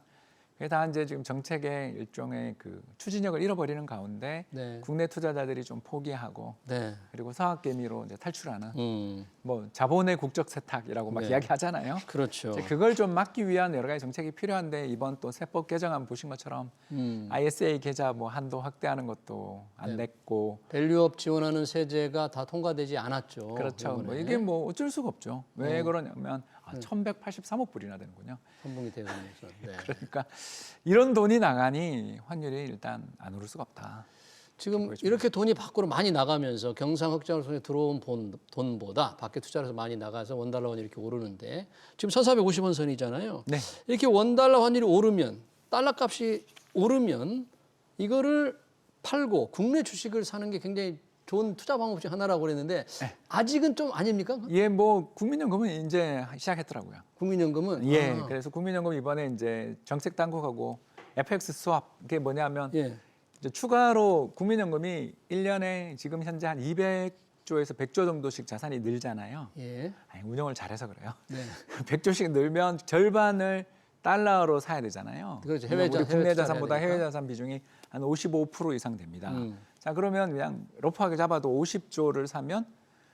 그게 다 이제 지금 정책의 일종의 그 추진력을 잃어버리는 가운데 네. 국내 투자자들이 좀 포기하고 네. 그리고 서학개미로 이제 탈출하는 음. 뭐 자본의 국적 세탁이라고 막 네. 이야기하잖아요. 그렇죠. 이제 그걸 좀 막기 위한 여러 가지 정책이 필요한데 이번 또 세법 개정안 보신 것처럼 ISA 계좌 뭐 한도 확대하는 것도 안 네. 냈고 밸류업 지원하는 세제가 다 통과되지 않았죠. 그렇죠. 뭐 이번에. 이게 뭐 어쩔 수가 없죠. 왜 그러냐면 1,183억 불이나 되는 거냐. 선봉이 되면서. 네. 그러니까 이런 돈이 나가니 환율이 일단 안 오를 수가 없다. 지금 이렇게 돈이 밖으로 많이 나가면서 경상흑자를 통해 들어온 돈보다 밖에 투자를 해서 많이 나가서 원달러 환율이 이렇게 오르는데 지금 1,450원 선이잖아요. 네. 이렇게 원달러 환율이 오르면 달러 값이 오르면 이거를 팔고 국내 주식을 사는 게 굉장히 좋은 투자 방법 중 하나라고 그랬는데 아직은 좀 아닙니까? 예, 뭐 국민연금은 이제 시작했더라고요. 국민연금은 예, 그래서 국민연금 이번에 이제 정책 당국하고 FX 스왑 이게 뭐냐면 예. 이제 추가로 국민연금이 1년에 지금 현재 한 200조에서 100조 정도씩 자산이 늘잖아요. 예. 아니, 운영을 잘해서 그래요. 네. 100조씩 늘면 절반을 달러로 사야 되잖아요. 그렇죠. 우리 국내 해외 자산보다 투자를 해야 해외 자산 비중이 한 55% 이상 됩니다. 음. 자, 그러면 그냥 러프하게 잡아도 50조를 사면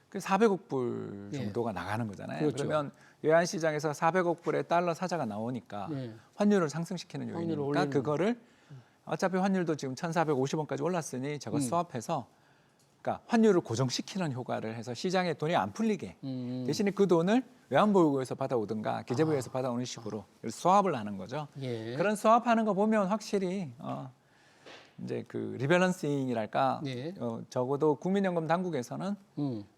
그 400억 불 예. 정도가 나가는 거잖아요. 그렇죠. 그러면 외환 시장에서 400억 불의 달러 사자가 나오니까 예. 환율을 상승시키는 환율을 요인이니까 올리는 그거를 어차피 환율도 지금 1,450원까지 올랐으니 저거 스왑해서 그러니까 환율을 고정시키는 효과를 해서 시장에 돈이 안 풀리게 대신에 그 돈을 외환보유고에서 받아오든가 기재부에서 받아오는 식으로 스왑을 하는 거죠. 예. 그런 스왑하는 거 보면 확실히 이제 그 리밸런싱이랄까 예. 적어도 국민연금 당국에서는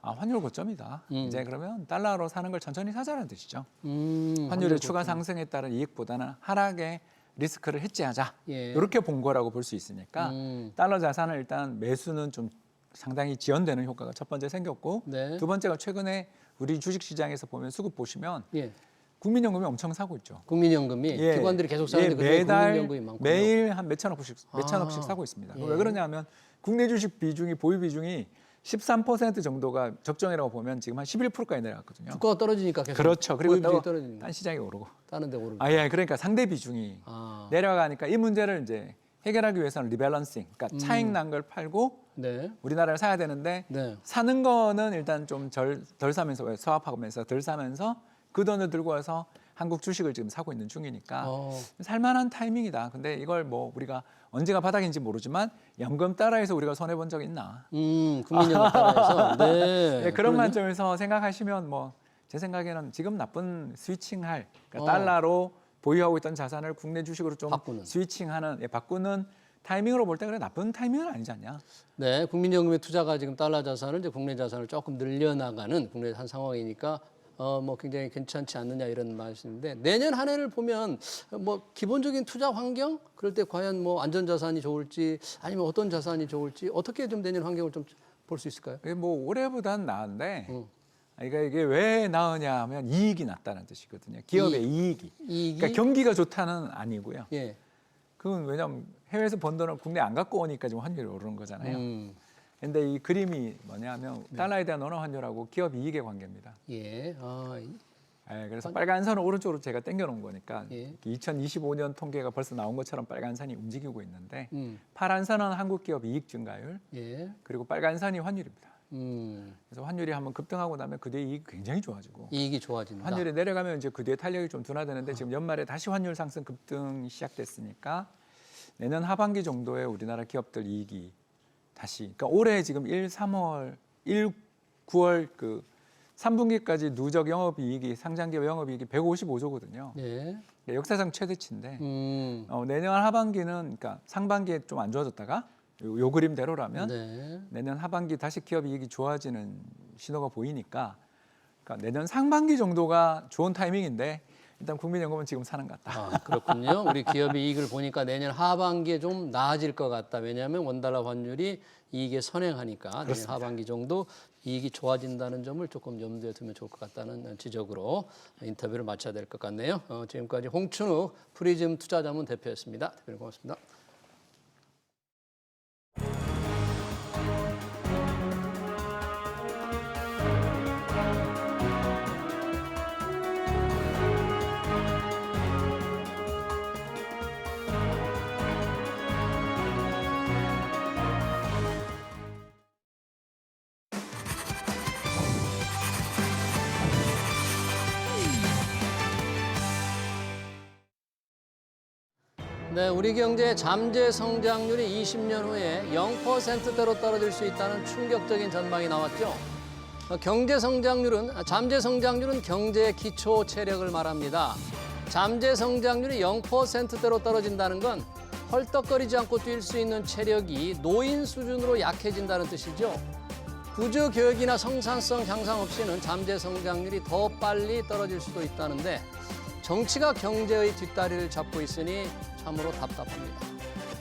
환율 고점이다. 음. 이제 그러면 달러로 사는 걸 천천히 사자는 뜻이죠. 환율 환율의 추가 상승에 따른 이익보다는 하락의 리스크를 해지하자. 예. 이렇게 본 거라고 볼 수 있으니까 달러 자산을 일단 매수는 좀 상당히 지연되는 효과가 첫 번째 생겼고 네. 두 번째가 최근에 우리 주식 시장에서 보면 수급 보시면 예. 국민연금이 엄청 사고 있죠. 국민연금이 예. 기관들이 계속 사는데 그 매달 국민연금이 많고 매일 한 몇천억씩 사고 있습니다. 예. 왜 그러냐면 국내 주식 비중이 보유 비중이 13% 정도가 적정이라고 보면 지금 한 11%까지 내려갔거든요. 주가가 떨어지니까 계속 그렇죠. 그리고 주가 또 떨어지니까 딴 시장이 오르고. 다른 데 오르고. 예, 그러니까 상대 비중이 내려가니까 이 문제를 이제 해결하기 위해서는 리밸런싱, 그러니까 차익 난 걸 팔고 네. 우리나라를 사야 되는데 네. 사는 거는 일단 좀 덜 사면서 수합하면서 덜 사면서 그 돈을 들고 와서 한국 주식을 지금 사고 있는 중이니까 살만한 타이밍이다. 근데 이걸 뭐 우리가 언제가 바닥인지 모르지만 연금 따라해서 우리가 손해 본 적 있나? 국민연금 따라해서. 네. 네, 그런 관점에서 생각하시면 뭐 제 생각에는 지금 나쁜 스위칭할 그러니까 달러로 보유하고 있던 자산을 국내 주식으로 좀 바꾸는. 스위칭하는 바꾸는 타이밍으로 볼 때 그래 나쁜 타이밍은 아니지 않냐? 네, 국민연금의 투자가 지금 달러 자산을 이제 국내 자산을 조금 늘려나가는 국내 한 상황이니까 뭐 굉장히 괜찮지 않느냐 이런 말씀인데 내년 한 해를 보면 뭐 기본적인 투자 환경 그럴 때 과연 뭐 안전 자산이 좋을지 아니면 어떤 자산이 좋을지 어떻게 좀 내년 환경을 좀 볼 수 있을까요? 이게 뭐 올해보다는 나은데 이게 왜 나으냐 하면 이익이 낮다는 뜻이거든요. 기업의 이익이. 그러니까 경기가 좋다는 아니고요. 예. 그건 왜냐하면 해외에서 번 돈을 국내 안 갖고 오니까 지금 환율이 오르는 거잖아요. 근데 이 그림이 뭐냐면 달러에 대한 원화 환율하고 기업 이익의 관계입니다. 예. 그래서 빨간 선은 오른쪽으로 제가 당겨놓은 거니까 예. 2025년 통계가 벌써 나온 것처럼 빨간 선이 움직이고 있는데 파란 선은 한국 기업 이익 증가율 예. 그리고 빨간 선이 환율입니다. 그래서 환율이 한번 급등하고 나면 그 뒤에 이익이 굉장히 좋아지고 이익이 좋아진다. 환율이 내려가면 이제 그 뒤에 탄력이 좀 둔화되는데 지금 연말에 다시 환율 상승 급등이 시작됐으니까 내년 하반기 정도에 우리나라 기업들 이익이 다시 그러니까 올해 지금 9월 그 3분기까지 누적 영업이익이 상장기업 영업이익이 155조거든요. 예. 역사상 최대치인데 내년 하반기는 그러니까 상반기에 좀 안 좋아졌다가 요 그림대로라면 네. 내년 하반기 다시 기업 이익이 좋아지는 신호가 보이니까 그러니까 내년 상반기 정도가 좋은 타이밍인데 일단 국민연금은 지금 사는 것 같다. 아, 그렇군요. 우리 기업의 이익을 보니까 내년 하반기에 좀 나아질 것 같다. 왜냐하면 원달러 환율이 이익에 선행하니까 내년 그렇습니다. 하반기 정도 이익이 좋아진다는 점을 조금 염두에 두면 좋을 것 같다는 지적으로 인터뷰를 마쳐야 될 것 같네요. 지금까지 홍춘욱 프리즘 투자자문 대표였습니다. 대표님 고맙습니다. 네, 우리 경제의 잠재 성장률이 20년 후에 0%대로 떨어질 수 있다는 충격적인 전망이 나왔죠. 잠재 성장률은 경제의 기초 체력을 말합니다. 잠재 성장률이 0%대로 떨어진다는 건 헐떡거리지 않고 뛸 수 있는 체력이 노인 수준으로 약해진다는 뜻이죠. 구조 교육이나 생산성 향상 없이는 잠재 성장률이 더 빨리 떨어질 수도 있다는데 정치가 경제의 뒷다리를 잡고 있으니 참으로 답답합니다.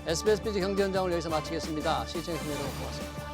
SBS BG 경제 현장을 여기서 마치겠습니다. 시청해주셔서 고맙습니다.